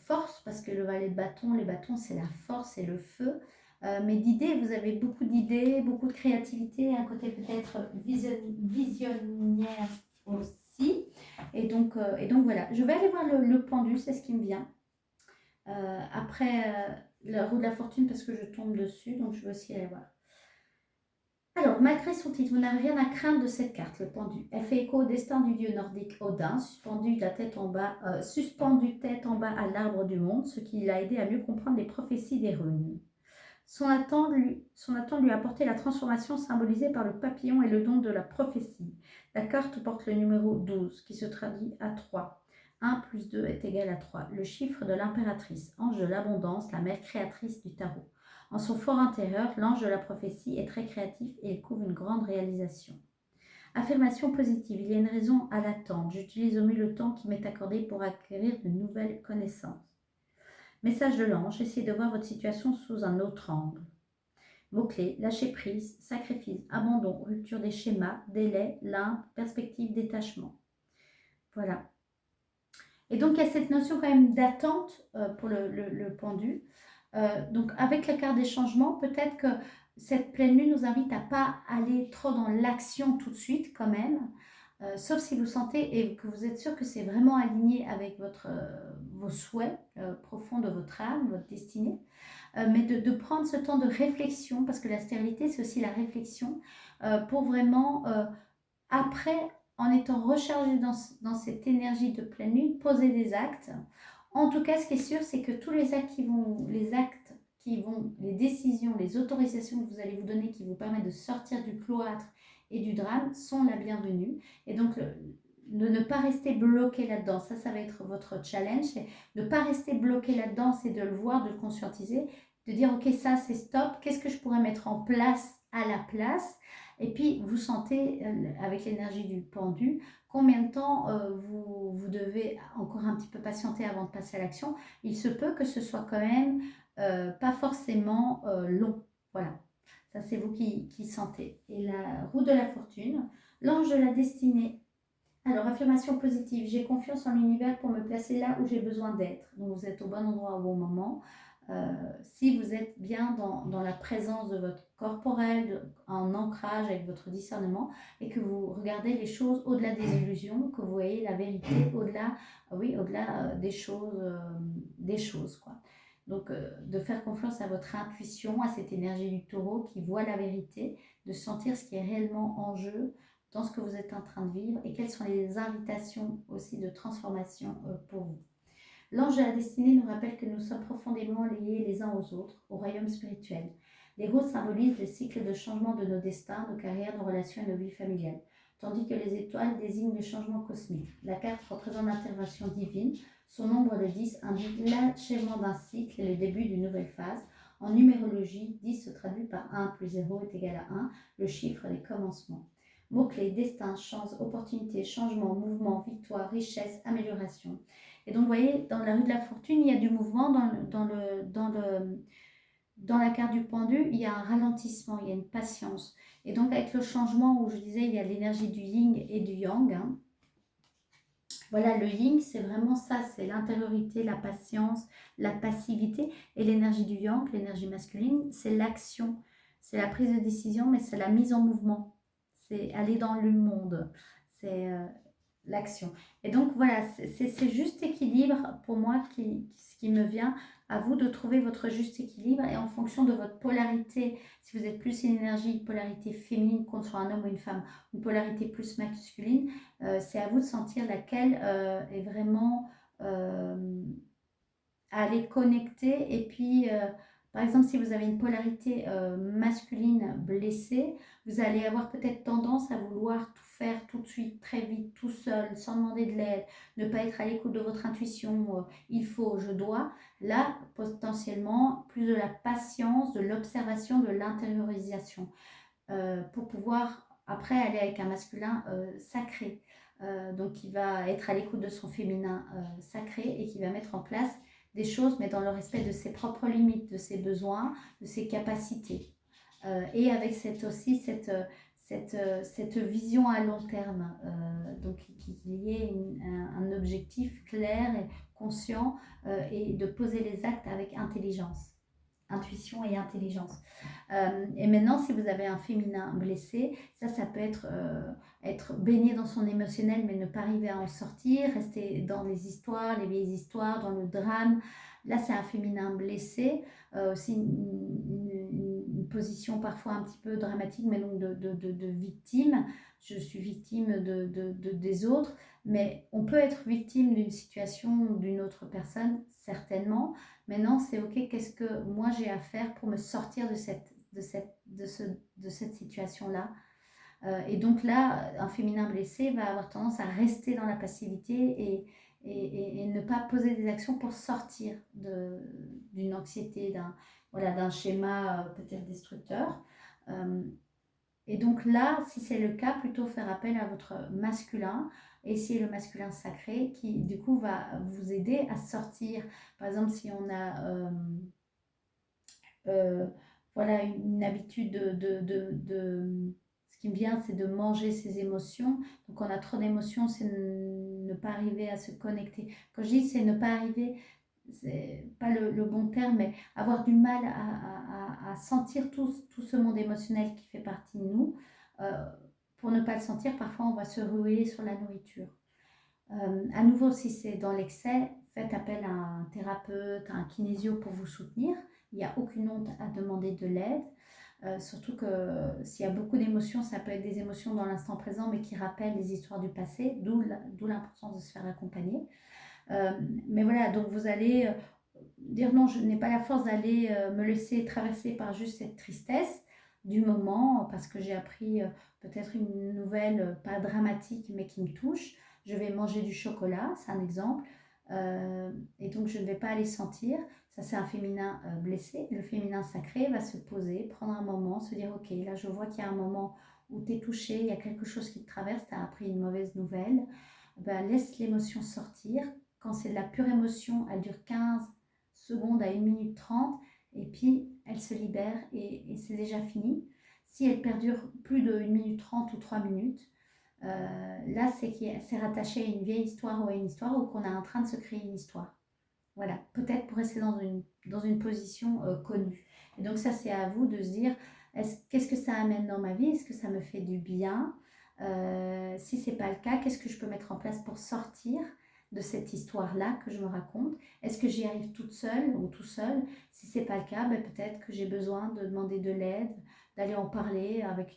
force, parce que le valet de bâton, les bâtons, c'est la force et le feu. Mais d'idées, vous avez beaucoup d'idées, beaucoup de créativité, un côté peut-être visionnaire aussi. Et donc voilà, je vais aller voir le pendu, c'est ce qui me vient. Après la roue de la fortune, parce que je tombe dessus, donc je vais aussi aller voir. Alors, malgré son titre, vous n'avez rien à craindre de cette carte, le pendu. Elle fait écho au destin du dieu nordique Odin, suspendu tête en bas à l'arbre du monde, ce qui l'a aidé à mieux comprendre les prophéties des runes. Son attente lui a apporté la transformation symbolisée par le papillon et le don de la prophétie. La carte porte le numéro 12, qui se traduit à 3. 1 plus 2 est égal à 3, le chiffre de l'impératrice, ange de l'abondance, la mère créatrice du tarot. En son fort intérieur, l'ange de la prophétie est très créatif et il couvre une grande réalisation. Affirmation positive, il y a une raison à l'attente. J'utilise au mieux le temps qui m'est accordé pour acquérir de nouvelles connaissances. Message de l'ange, essayez de voir votre situation sous un autre angle. Mots-clés, lâcher prise, sacrifice, abandon, rupture des schémas, délai, limbe, perspective, détachement. Voilà. Et donc, il y a cette notion quand même d'attente pour le pendu. Donc, avec la carte des changements, peut-être que cette pleine lune nous invite à ne pas aller trop dans l'action tout de suite quand même. Sauf si vous sentez et que vous êtes sûr que c'est vraiment aligné avec vos souhaits profonds de votre âme, votre destinée. Mais de prendre ce temps de réflexion, parce que la stérilité, c'est aussi la réflexion, pour vraiment, après, en étant rechargé dans cette énergie de pleine lune, poser des actes. En tout cas, ce qui est sûr, c'est que tous les actes les décisions, les autorisations que vous allez vous donner qui vous permettent de sortir du cloître et du drame sont la bienvenue. Et donc, de ne pas rester bloqué là-dedans, ça va être votre challenge, c'est de ne pas rester bloqué là-dedans, c'est de le voir, de le conscientiser, de dire ok, ça c'est stop, qu'est-ce que je pourrais mettre en place à la place. Et puis vous sentez avec l'énergie du pendu combien de temps vous devez encore un petit peu patienter avant de passer à l'action. Il se peut que ce soit quand même pas forcément long. Voilà, ça c'est vous qui sentez. Et la roue de la fortune, l'ange de la destinée. Alors, affirmation positive, j'ai confiance en l'univers pour me placer là où j'ai besoin d'être. Donc, vous êtes au bon endroit au bon moment. Si vous êtes bien dans la présence de votre corporel, en ancrage avec votre discernement, et que vous regardez les choses au-delà des illusions, que vous voyez la vérité au-delà des choses, quoi. Donc, de faire confiance à votre intuition, à cette énergie du taureau qui voit la vérité, de sentir ce qui est réellement en jeu dans ce que vous êtes en train de vivre et quelles sont les invitations aussi de transformation pour vous. L'ange de la destinée nous rappelle que nous sommes profondément liés les uns aux autres, au royaume spirituel. Les roses symbolisent les cycles de changement de nos destins, nos carrières, nos relations et nos vies familiales, tandis que les étoiles désignent les changements cosmiques. La carte représente l'intervention divine. Son nombre, le 10, indique l'achèvement d'un cycle et le début d'une nouvelle phase. En numérologie, 10 se traduit par 1 plus 0 est égal à 1, le chiffre des commencements. Mots-clés, destin, chance, opportunité, changement, mouvement, victoire, richesse, amélioration. Et donc, vous voyez, dans la rue de la fortune, il y a du mouvement. Dans la carte du pendu, il y a un ralentissement, il y a une patience. Et donc, avec le changement où je disais, il y a l'énergie du yin et du yang. Hein. Voilà, le yin, c'est vraiment ça, c'est l'intériorité, la patience, la passivité. Et l'énergie du yang, l'énergie masculine, c'est l'action, c'est la prise de décision, mais c'est la mise en mouvement. C'est aller dans le monde, c'est l'action. Et donc voilà, c'est juste équilibre pour moi ce qui me vient. À vous de trouver votre juste équilibre et en fonction de votre polarité, si vous êtes plus une énergie, polarité féminine contre un homme ou une femme, une polarité plus masculine, c'est à vous de sentir laquelle est vraiment à les connecter. Et puis, par exemple, si vous avez une polarité masculine blessée, vous allez avoir peut-être tendance à vouloir tout faire tout de suite, très vite, tout seul, sans demander de l'aide, ne pas être à l'écoute de votre intuition, il faut, je dois. Là, potentiellement, plus de la patience, de l'observation, de l'intériorisation, pour pouvoir après aller avec un masculin sacré. Donc, qui va être à l'écoute de son féminin sacré et qui va mettre en place des choses, mais dans le respect de ses propres limites, de ses besoins, de ses capacités. Et avec aussi cette vision à long terme, donc qu'il y ait un objectif clair et conscient, et de poser les actes avec intelligence, intuition et intelligence. Et maintenant, si vous avez un féminin blessé, ça peut être baigné dans son émotionnel, mais ne pas arriver à en sortir, rester dans les histoires, les vieilles histoires, dans le drame. Là, c'est un féminin blessé, aussi une position parfois un petit peu dramatique, mais donc de victime. Je suis victime des autres, mais on peut être victime d'une situation d'une autre personne, certainement. Maintenant, c'est OK, qu'est-ce que moi j'ai à faire pour me sortir de cette situation-là. Et donc là, un féminin blessé va avoir tendance à rester dans la passivité et ne pas poser des actions pour sortir d'une anxiété, d'un schéma peut-être destructeur. Et donc là, si c'est le cas, plutôt faire appel à votre masculin, et c'est le masculin sacré qui du coup va vous aider à sortir. Par exemple, si on a voilà, une habitude ce qui me vient, c'est de manger ses émotions. Donc, on a trop d'émotions, c'est ne pas arriver à se connecter. Quand je dis c'est ne pas arriver, c'est pas le bon terme, mais avoir du mal à sentir tout ce monde émotionnel qui fait partie de nous. Pour ne pas le sentir, parfois on va se ruer sur la nourriture. À nouveau, si c'est dans l'excès, faites appel à un thérapeute, à un kinésio pour vous soutenir. Il n'y a aucune honte à demander de l'aide. Surtout que s'il y a beaucoup d'émotions, ça peut être des émotions dans l'instant présent, mais qui rappellent les histoires du passé, d'où l'importance de se faire accompagner. Mais voilà, donc vous allez dire non, je n'ai pas la force d'aller me laisser traverser par juste cette tristesse du moment, parce que j'ai appris peut-être une nouvelle pas dramatique, mais qui me touche. Je vais manger du chocolat, c'est un exemple. Et donc je ne vais pas aller sentir. Ça, c'est un féminin blessé. Le féminin sacré va se poser, prendre un moment, se dire ok, là je vois qu'il y a un moment où tu es touché, il y a quelque chose qui te traverse, tu as appris une mauvaise nouvelle. Ben, laisse l'émotion sortir. Quand c'est de la pure émotion, elle dure 15 secondes à 1 minute 30 et puis elle se libère et c'est déjà fini. Si elle perdure plus de 1 minute 30 ou 3 minutes, là c'est rattaché à une vieille histoire ou à une histoire ou qu'on est en train de se créer une histoire. Voilà, peut-être pour rester dans une position connue. Et donc ça, c'est à vous de se dire, qu'est-ce que ça amène dans ma vie? Est-ce que ça me fait du bien? Si ce n'est pas le cas, qu'est-ce que je peux mettre en place pour sortir de cette histoire-là que je me raconte? Est-ce que j'y arrive toute seule ou tout seul? Si ce n'est pas le cas, ben peut-être que j'ai besoin de demander de l'aide, d'aller en parler avec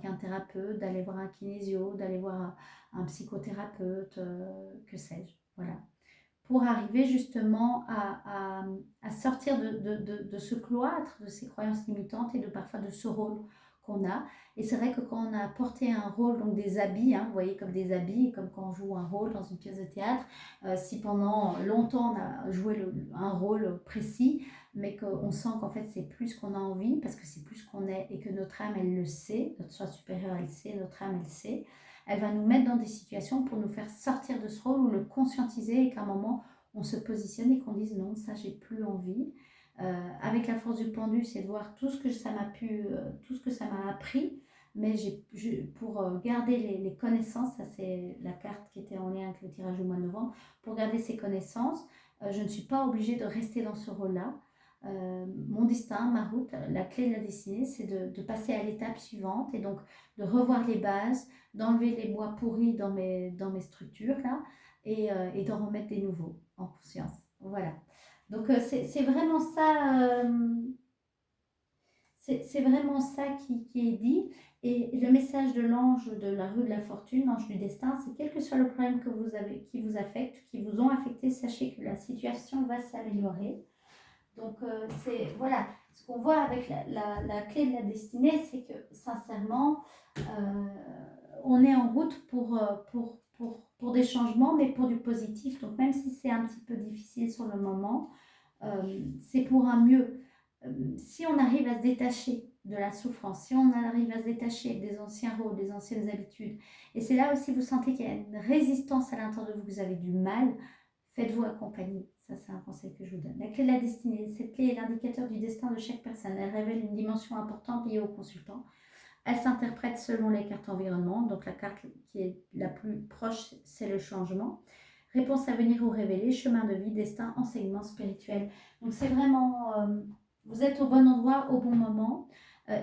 un thérapeute, d'aller voir un kinésio, d'aller voir un psychothérapeute, que sais-je. Voilà, pour arriver justement à sortir de ce cloître, de ces croyances limitantes et parfois de ce rôle qu'on a. Et c'est vrai que quand on a porté un rôle, donc des habits, vous voyez, comme des habits, comme quand on joue un rôle dans une pièce de théâtre, si pendant longtemps on a joué un rôle précis, mais qu'on sent qu'en fait c'est plus qu'on a envie, parce que c'est plus qu'on est et que notre âme elle le sait, notre soi supérieur elle sait, notre âme elle sait, elle va nous mettre dans des situations pour nous faire sortir de ce rôle ou le conscientiser et qu'à un moment, on se positionne et qu'on dise non, ça, j'ai plus envie. Avec la force du pendu, c'est de voir tout ce que ça m'a appris, mais pour garder les connaissances, ça c'est la carte qui était en lien avec le tirage du mois de novembre, pour garder ces connaissances, je ne suis pas obligée de rester dans ce rôle-là. Mon destin, ma route, la clé de la destinée, c'est de passer à l'étape suivante et donc de revoir les bases, d'enlever les bois pourris dans mes structures là et d'en remettre des nouveaux en conscience. Voilà. Donc c'est vraiment ça, c'est vraiment ça qui est dit. Et le message de l'ange de la rue de la fortune, l'ange du destin, c'est quel que soit le problème que vous avez, qui vous affecte, qui vous ont affecté, sachez que la situation va s'améliorer. Donc, voilà, ce qu'on voit avec la clé de la destinée, c'est que sincèrement, on est en route pour des changements, mais pour du positif. Donc, même si c'est un petit peu difficile sur le moment, c'est pour un mieux. Si on arrive à se détacher de la souffrance, si on arrive à se détacher des anciens rôles, des anciennes habitudes, et c'est là aussi vous sentez qu'il y a une résistance à l'intérieur de vous, que vous avez du mal, Faites-vous accompagner. Ça, c'est un conseil que je vous donne. La clé de la destinée. Cette clé est l'indicateur du destin de chaque personne. Elle révèle une dimension importante liée au consultant. Elle s'interprète selon les cartes environnement. Donc, la carte qui est la plus proche, c'est le changement. Réponse à venir ou révéler, chemin de vie, destin, enseignement spirituel. Donc, c'est vraiment, vous êtes au bon endroit, au bon moment.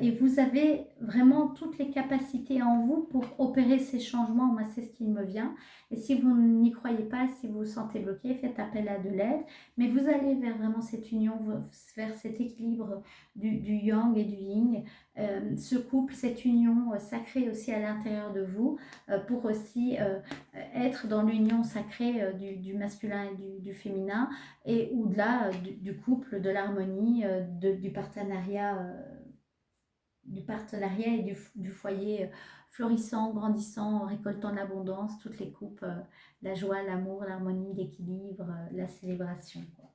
Et vous avez vraiment toutes les capacités en vous pour opérer ces changements. Moi, c'est ce qui me vient. Et si vous n'y croyez pas, si vous vous sentez bloqué, faites appel à de l'aide. Mais vous allez vers vraiment cette union, vers cet équilibre du yang et du yin. Ce couple, cette union sacrée aussi à l'intérieur de vous, pour aussi être dans l'union sacrée du masculin et du féminin, et au-delà du couple, de l'harmonie, du partenariat et du foyer florissant, grandissant, récoltant l'abondance, toutes les coupes, la joie, l'amour, l'harmonie, l'équilibre, la célébration, quoi.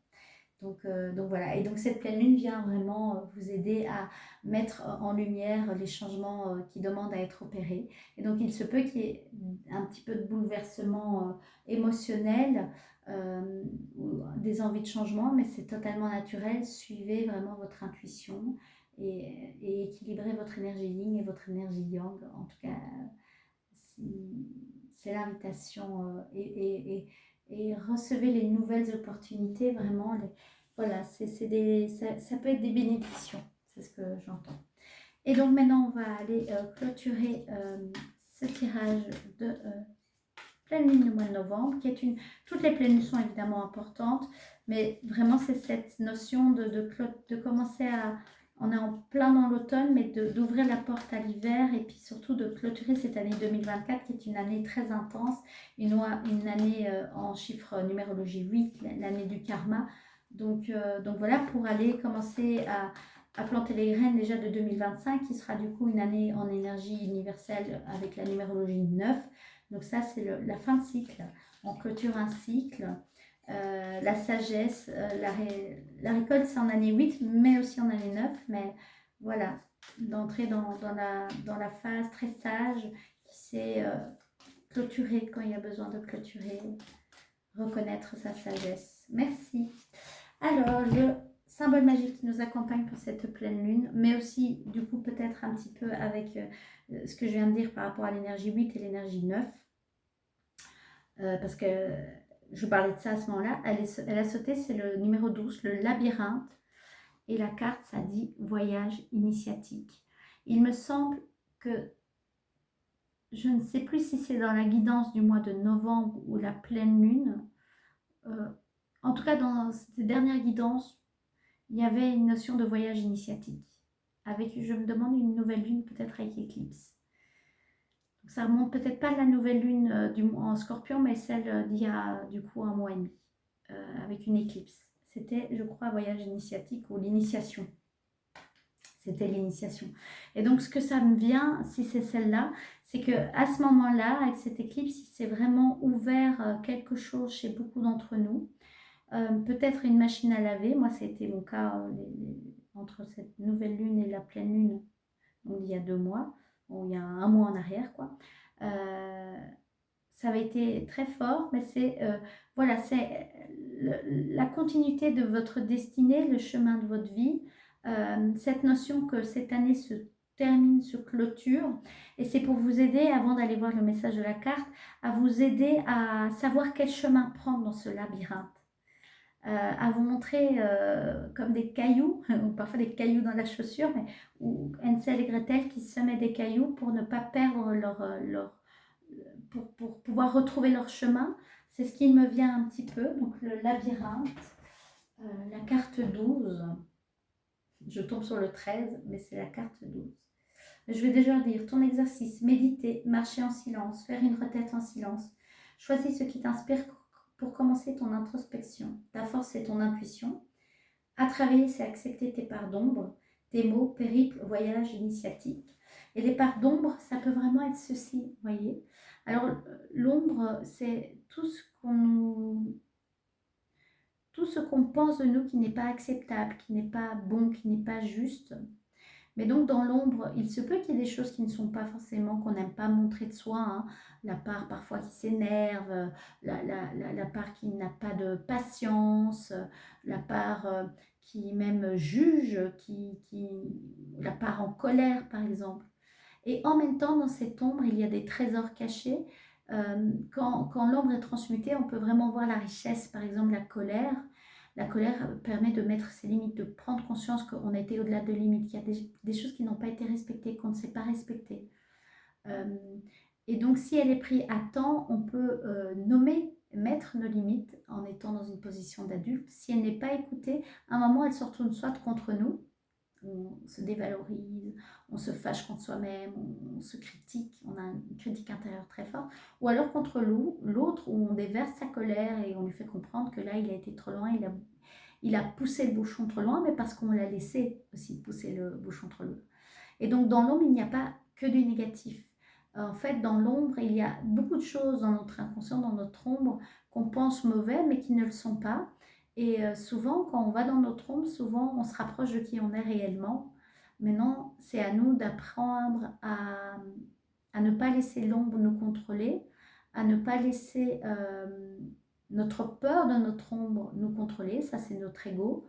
Donc voilà, et donc cette pleine lune vient vraiment vous aider à mettre en lumière les changements qui demandent à être opérés. Et donc il se peut qu'il y ait un petit peu de bouleversement émotionnel, ou des envies de changement, mais c'est totalement naturel. Suivez vraiment votre intuition et équilibrez votre énergie yin et votre énergie yang. En tout cas, c'est l'invitation, et recevez les nouvelles opportunités, vraiment. Voilà, ça peut être des bénédictions, c'est ce que j'entends. Et donc maintenant, on va aller clôturer ce tirage de pleine lune du mois de novembre, qui est toutes les pleines lunes sont évidemment importantes, mais vraiment c'est cette notion de commencer à, on est en plein dans l'automne, mais d'ouvrir la porte à l'hiver, et puis surtout de clôturer cette année 2024 qui est une année très intense, une année en chiffre numérologie 8, l'année du karma. Donc voilà, pour aller commencer à planter les graines déjà de 2025, qui sera du coup une année en énergie universelle avec la numérologie 9. Donc ça, c'est la fin de cycle. On clôture un cycle. La sagesse, la récolte, c'est en année 8, mais aussi en année 9. Mais voilà, d'entrer dans la phase très sage qui sait clôturer quand il y a besoin de clôturer, reconnaître sa sagesse. Merci. Alors, le symbole magique qui nous accompagne pour cette pleine lune, mais aussi du coup peut-être un petit peu avec ce que je viens de dire par rapport à l'énergie 8 et l'énergie 9. Parce que je parlais de ça à ce moment-là, elle a sauté, c'est le numéro 12, le labyrinthe, et la carte, ça dit voyage initiatique. Il me semble que, je ne sais plus si c'est dans la guidance du mois de novembre ou la pleine lune, en tout cas dans ces dernières guidances, il y avait une notion de voyage initiatique, avec, je me demande, une nouvelle lune peut-être avec éclipse. Donc ça remonte peut-être pas à la nouvelle lune en Scorpion, mais celle d'il y a du coup un mois et demi, avec une éclipse. C'était, je crois, un voyage initiatique ou l'initiation. C'était l'initiation. Et donc ce que ça me vient, si c'est celle-là, c'est qu'à ce moment-là, avec cette éclipse, il s'est vraiment ouvert quelque chose chez beaucoup d'entre nous. Peut-être une machine à laver. Moi, ça a été mon cas entre cette nouvelle lune et la pleine lune, donc il y a 2 mois. Bon, il y a un mois en arrière, quoi. Ça avait été très fort, mais c'est voilà, c'est la continuité de votre destinée, le chemin de votre vie, cette notion que cette année se termine, se clôture, et c'est pour vous aider, avant d'aller voir le message de la carte, à vous aider à savoir quel chemin prendre dans ce labyrinthe. À vous montrer comme des cailloux, ou parfois des cailloux dans la chaussure, mais ou Hansel et Gretel qui semaient des cailloux pour ne pas perdre pour pouvoir retrouver leur chemin. C'est ce qui me vient un petit peu. Donc le labyrinthe, la carte 12. Je tombe sur le 13, mais c'est la carte 12. Je vais déjà dire ton exercice, méditer, marcher en silence, faire une retraite en silence. Choisis ce qui t'inspire pour commencer ton introspection. Ta force, c'est ton intuition. À travailler, c'est accepter tes parts d'ombre, tes mots, périple, voyage, initiatique. Et les parts d'ombre, ça peut vraiment être ceci, voyez. Alors, l'ombre, c'est tout ce qu'on pense de nous qui n'est pas acceptable, qui n'est pas bon, qui n'est pas juste. Mais donc dans l'ombre, il se peut qu'il y ait des choses qui ne sont pas forcément, qu'on n'aime pas montrer de soi, hein. La part parfois qui s'énerve, la part qui n'a pas de patience, la part qui même juge, la part en colère par exemple. Et en même temps, dans cette ombre, il y a des trésors cachés. Quand l'ombre est transmutée, on peut vraiment voir la richesse, par exemple la colère. La colère permet de mettre ses limites, de prendre conscience qu'on a été au-delà de limites, qu'il y a des choses qui n'ont pas été respectées, qu'on ne s'est pas respecté. Et donc, si elle est prise à temps, on peut nommer, mettre nos limites en étant dans une position d'adulte. Si elle n'est pas écoutée, à un moment, elle se retourne soit contre nous, on se dévalorise, on se fâche contre soi-même, on se critique, on a une critique intérieure très forte, ou alors contre l'autre où on déverse sa colère et on lui fait comprendre que là il a été trop loin, il a poussé le bouchon trop loin, mais parce qu'on l'a laissé aussi pousser le bouchon trop loin. Et donc dans l'ombre, il n'y a pas que du négatif. En fait, dans l'ombre, il y a beaucoup de choses dans notre inconscient, dans notre ombre, qu'on pense mauvais, mais qui ne le sont pas. Et souvent, quand on va dans notre ombre, souvent, on se rapproche de qui on est réellement. Maintenant, c'est à nous d'apprendre à ne pas laisser l'ombre nous contrôler, à ne pas laisser notre peur de notre ombre nous contrôler. Ça, c'est notre ego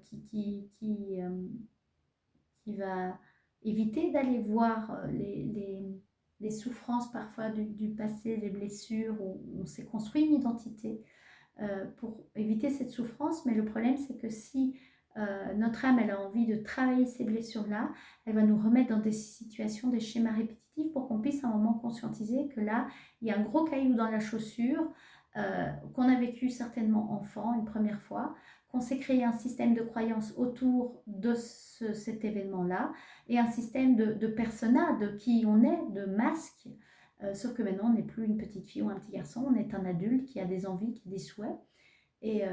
qui va éviter d'aller voir les souffrances parfois du passé, les blessures, où on s'est construit une identité pour éviter cette souffrance. Mais le problème, c'est que si notre âme, elle a envie de travailler ces blessures-là, elle va nous remettre dans des situations, des schémas répétitifs pour qu'on puisse à un moment conscientiser que là, il y a un gros caillou dans la chaussure qu'on a vécu certainement enfant une première fois, qu'on s'est créé un système de croyance autour de cet événement-là et un système de persona, de qui on est, de masque. Sauf que maintenant, on n'est plus une petite fille ou un petit garçon, on est un adulte qui a des envies, qui a des souhaits et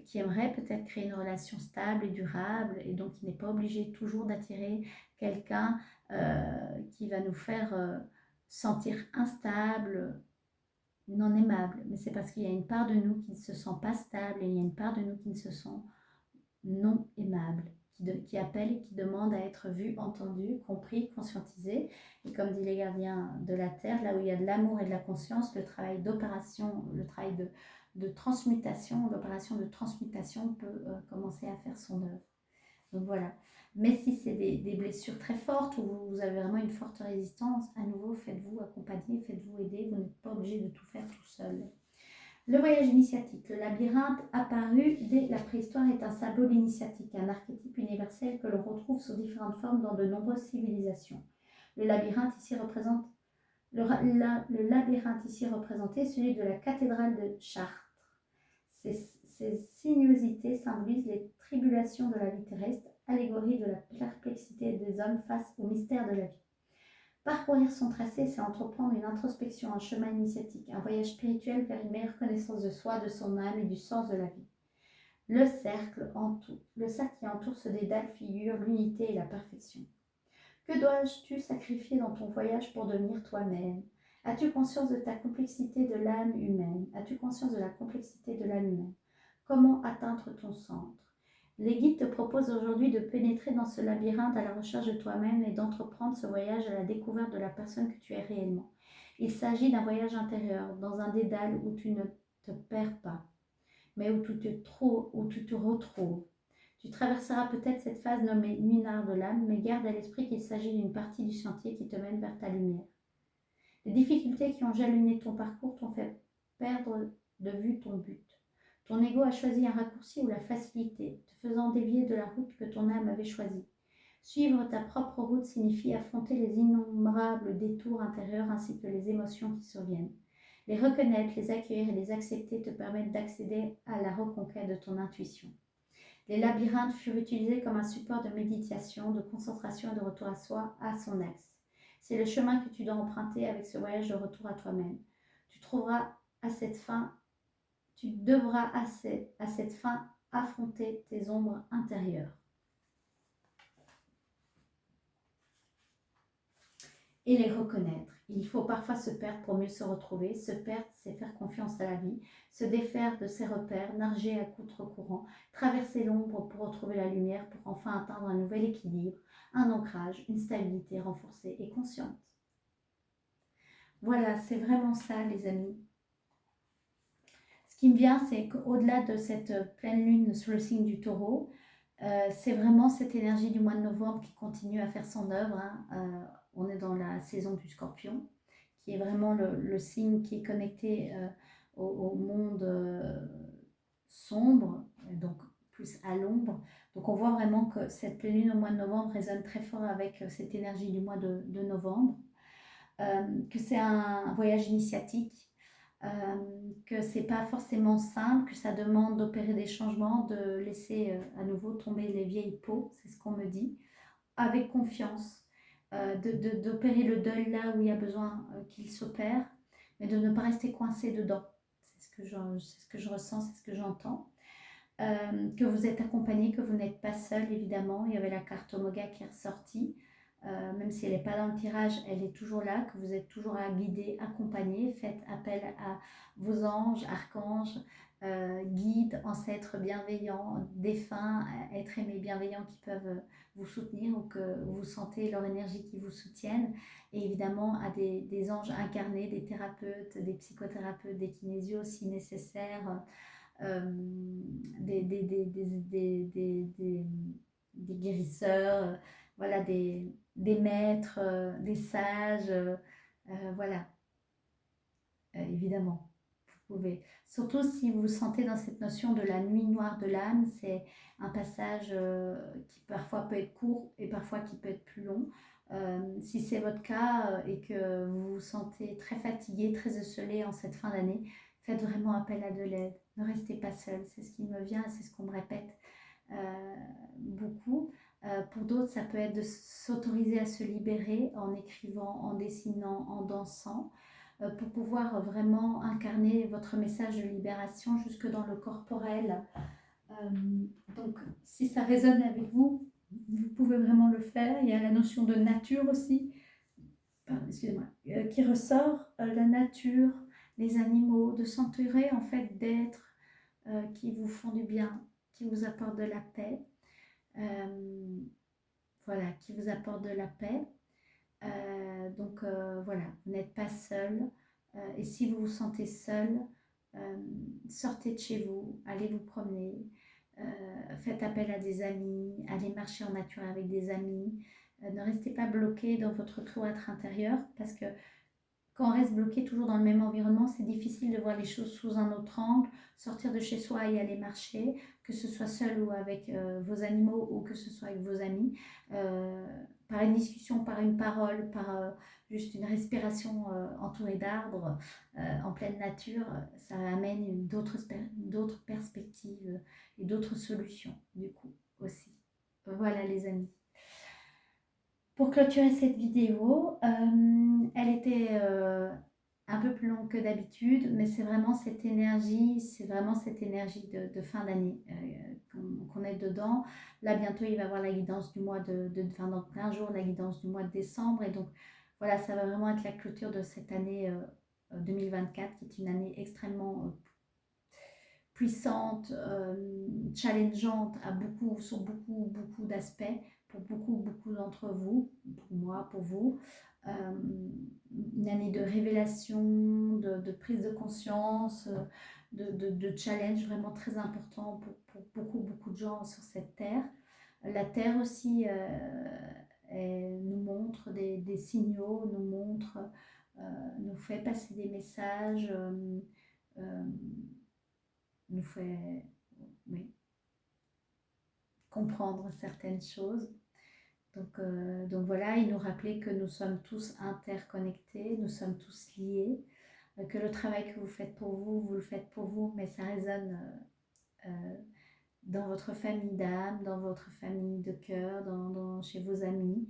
qui aimerait peut-être créer une relation stable et durable et donc qui n'est pas obligé toujours d'attirer quelqu'un qui va nous faire sentir instable, non aimable. Mais c'est parce qu'il y a une part de nous qui ne se sent pas stable et il y a une part de nous qui ne se sent non aimable, qui appelle et qui demande à être vu, entendu, compris, conscientisé. Et comme dit les gardiens de la Terre, là où il y a de l'amour et de la conscience, le travail d'opération, le travail de transmutation, l'opération de transmutation peut commencer à faire son œuvre. Donc voilà. Mais si c'est des blessures très fortes ou vous avez vraiment une forte résistance, à nouveau, faites-vous accompagner, faites-vous aider. Vous n'êtes pas obligé de tout faire tout seul. Le voyage initiatique. Le labyrinthe apparu dès la préhistoire est un symbole initiatique, un archétype universel que l'on retrouve sous différentes formes dans de nombreuses civilisations. Le labyrinthe ici représente le labyrinthe ici représenté, celui de la cathédrale de Chartres. Ces sinuosités symbolisent les tribulations de la vie terrestre, allégorie de la perplexité des hommes face au mystère de la vie. Parcourir son tracé, c'est entreprendre une introspection, un chemin initiatique, un voyage spirituel vers une meilleure connaissance de soi, de son âme et du sens de la vie. Le cercle qui entoure ce dédale figure l'unité et la perfection. Que dois-tu sacrifier dans ton voyage pour devenir toi-même? As-tu conscience de ta complexité de l'âme humaine? As-tu conscience de la complexité de l'âme humaine? Comment atteindre ton centre? Les guides te proposent aujourd'hui de pénétrer dans ce labyrinthe à la recherche de toi-même et d'entreprendre ce voyage à la découverte de la personne que tu es réellement. Il s'agit d'un voyage intérieur, dans un dédale où tu ne te perds pas, mais où tu te retrouves. Tu traverseras peut-être cette phase nommée nuit noire de l'âme, mais garde à l'esprit qu'il s'agit d'une partie du sentier qui te mène vers ta lumière. Les difficultés qui ont jalonné ton parcours t'ont fait perdre de vue ton but. Ton ego a choisi un raccourci ou la facilité, te faisant dévier de la route que ton âme avait choisie. Suivre ta propre route signifie affronter les innombrables détours intérieurs ainsi que les émotions qui surviennent. Les reconnaître, les accueillir et les accepter te permettent d'accéder à la reconquête de ton intuition. Les labyrinthes furent utilisés comme un support de méditation, de concentration et de retour à soi, à son axe. C'est le chemin que tu dois emprunter avec ce voyage de retour à toi-même. Tu devras à cette fin affronter tes ombres intérieures et les reconnaître. Il faut parfois se perdre pour mieux se retrouver. Se perdre, c'est faire confiance à la vie, se défaire de ses repères, nager à contre-courant, traverser l'ombre pour retrouver la lumière, pour enfin atteindre un nouvel équilibre, un ancrage, une stabilité renforcée et consciente. Voilà, c'est vraiment ça, les amis. Ce qui me vient, c'est qu'au-delà de cette pleine lune sur le signe du taureau, c'est vraiment cette énergie du mois de novembre qui continue à faire son œuvre. Hein. On est dans la saison du scorpion, qui est vraiment le signe qui est connecté au monde sombre, donc plus à l'ombre. Donc on voit vraiment que cette pleine lune au mois de novembre résonne très fort avec cette énergie du mois de novembre, que c'est un voyage initiatique, que c'est pas forcément simple, que ça demande d'opérer des changements, de laisser à nouveau tomber les vieilles peaux, c'est ce qu'on me dit, avec confiance, d'opérer le deuil là où il y a besoin qu'il s'opère, mais de ne pas rester coincé dedans. C'est ce que je ressens, c'est ce que j'entends. Que vous êtes accompagné, que vous n'êtes pas seul, évidemment. Il y avait la carte Omoga qui est ressortie. Même si elle n'est pas dans le tirage, elle est toujours là, que vous êtes toujours à guider, accompagner. Faites appel à vos anges, archanges, guides, ancêtres bienveillants, défunts, êtres aimés bienveillants qui peuvent vous soutenir ou que vous sentez leur énergie qui vous soutiennent. Et évidemment à des anges incarnés, des thérapeutes, des psychothérapeutes, des kinésios si nécessaire, des guérisseurs, voilà, des maîtres, des sages, voilà, évidemment. Vous pouvez, surtout si vous vous sentez dans cette notion de la nuit noire de l'âme, c'est un passage qui parfois peut être court et parfois qui peut être plus long. Si c'est votre cas et que vous vous sentez très fatigué, très esselé en cette fin d'année, faites vraiment appel à de l'aide. Ne restez pas seul, c'est ce qui me vient, c'est ce qu'on me répète beaucoup. Pour d'autres, ça peut être de s'autoriser à se libérer en écrivant, en dessinant, en dansant, pour pouvoir vraiment incarner votre message de libération jusque dans le corporel. Donc, si ça résonne avec vous, vous pouvez vraiment le faire. Il y a la notion de nature aussi, excusez-moi, qui ressort, la nature, les animaux, de s'entourer en fait d'êtres qui vous font du bien, qui vous apportent de la paix. Voilà, qui vous apportent de la paix. Donc voilà, vous n'êtes pas seul. Et si vous vous sentez seul, sortez de chez vous, allez vous promener, faites appel à des amis, allez marcher en nature avec des amis. Ne restez pas bloqué dans votre cloître intérieur parce que quand on reste bloqué toujours dans le même environnement, c'est difficile de voir les choses sous un autre angle, sortir de chez soi et aller marcher, que ce soit seul ou avec vos animaux ou que ce soit avec vos amis, par une discussion, par une parole, par juste une respiration entourée d'arbres, en pleine nature, ça amène d'autres perspectives et d'autres solutions du coup aussi. Voilà les amis. Pour clôturer cette vidéo, elle était un peu plus longue que d'habitude, mais c'est vraiment cette énergie de fin d'année qu'on est dedans. Là, bientôt, il va y avoir la guidance du mois enfin, dans 15 jours, la guidance du mois de décembre. Et donc, voilà, ça va vraiment être la clôture de cette année 2024, qui est une année extrêmement puissante, challengeante sur beaucoup d'aspects pour beaucoup d'entre vous, pour moi, pour vous. Une année de révélation, de prise de conscience, de challenge vraiment très important pour beaucoup de gens sur cette terre. La terre aussi nous montre des signaux, nous fait passer des messages, nous fait oui, comprendre certaines choses. Donc voilà, il nous rappelait que nous sommes tous interconnectés, nous sommes tous liés, que le travail que vous faites pour vous, vous le faites pour vous, mais ça résonne dans votre famille d'âme, dans votre famille de cœur, chez vos amis,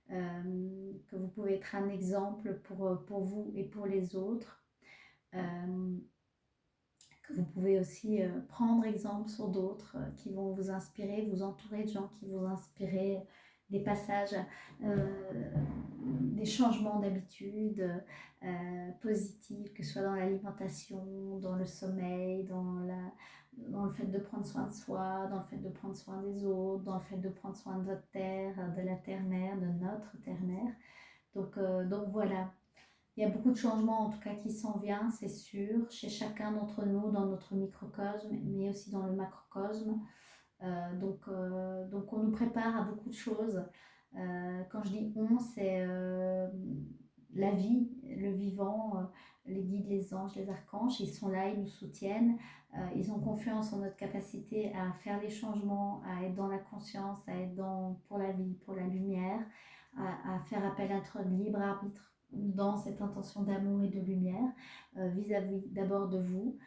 que vous pouvez être un exemple pour vous et pour les autres. Que vous pouvez aussi prendre exemple sur d'autres qui vont vous inspirer, vous entourer de gens qui vous inspirent des passages, des changements d'habitude positifs, que ce soit dans l'alimentation, dans le sommeil, dans le fait de prendre soin de soi, dans le fait de prendre soin des autres, dans le fait de prendre soin de votre terre, de la terre-mère, de notre terre-mère. Donc voilà, il y a beaucoup de changements en tout cas qui s'en viennent, c'est sûr, chez chacun d'entre nous, dans notre microcosme, mais aussi dans le macrocosme. Donc on nous prépare à beaucoup de choses. Quand je dis on, c'est la vie, le vivant, les guides, les anges, les archanges, ils sont là, ils nous soutiennent, ils ont confiance en notre capacité à faire les changements, à être dans la conscience, à être pour la vie, pour la lumière, à faire appel à notre libre arbitre dans cette intention d'amour et de lumière, vis-à-vis d'abord de vous,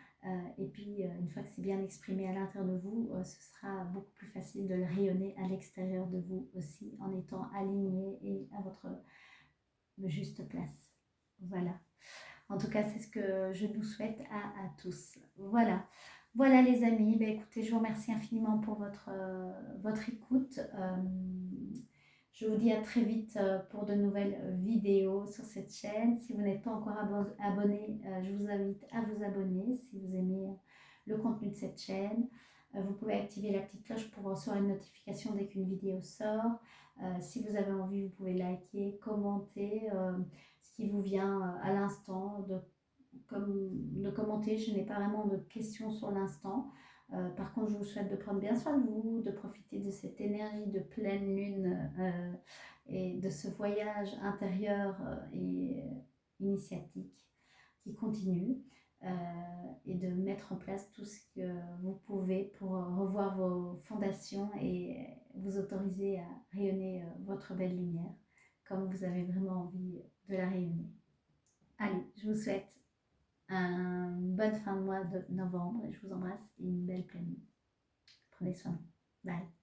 et puis une fois que c'est bien exprimé à l'intérieur de vous, ce sera beaucoup plus facile de le rayonner à l'extérieur de vous aussi, en étant aligné et à votre juste place. Voilà. En tout cas, c'est ce que je nous souhaite à tous. Voilà. Voilà les amis, ben, écoutez, je vous remercie infiniment pour votre écoute. Je vous dis à très vite pour de nouvelles vidéos sur cette chaîne. Si vous n'êtes pas encore abonné, je vous invite à vous abonner si vous aimez le contenu de cette chaîne. Vous pouvez activer la petite cloche pour recevoir une notification dès qu'une vidéo sort. Si vous avez envie, vous pouvez liker, commenter ce qui vous vient à l'instant, de commenter. Je n'ai pas vraiment de questions sur l'instant. Par contre, je vous souhaite de prendre bien soin de vous, de profiter de cette énergie de pleine lune et de ce voyage intérieur et initiatique qui continue, et de mettre en place tout ce que vous pouvez pour revoir vos fondations et vous autoriser à rayonner votre belle lumière comme vous avez vraiment envie de la rayonner. Allez, je vous souhaite une bonne fin de mois de novembre et je vous embrasse et une belle pleine nuit. Prenez soin de vous. Bye.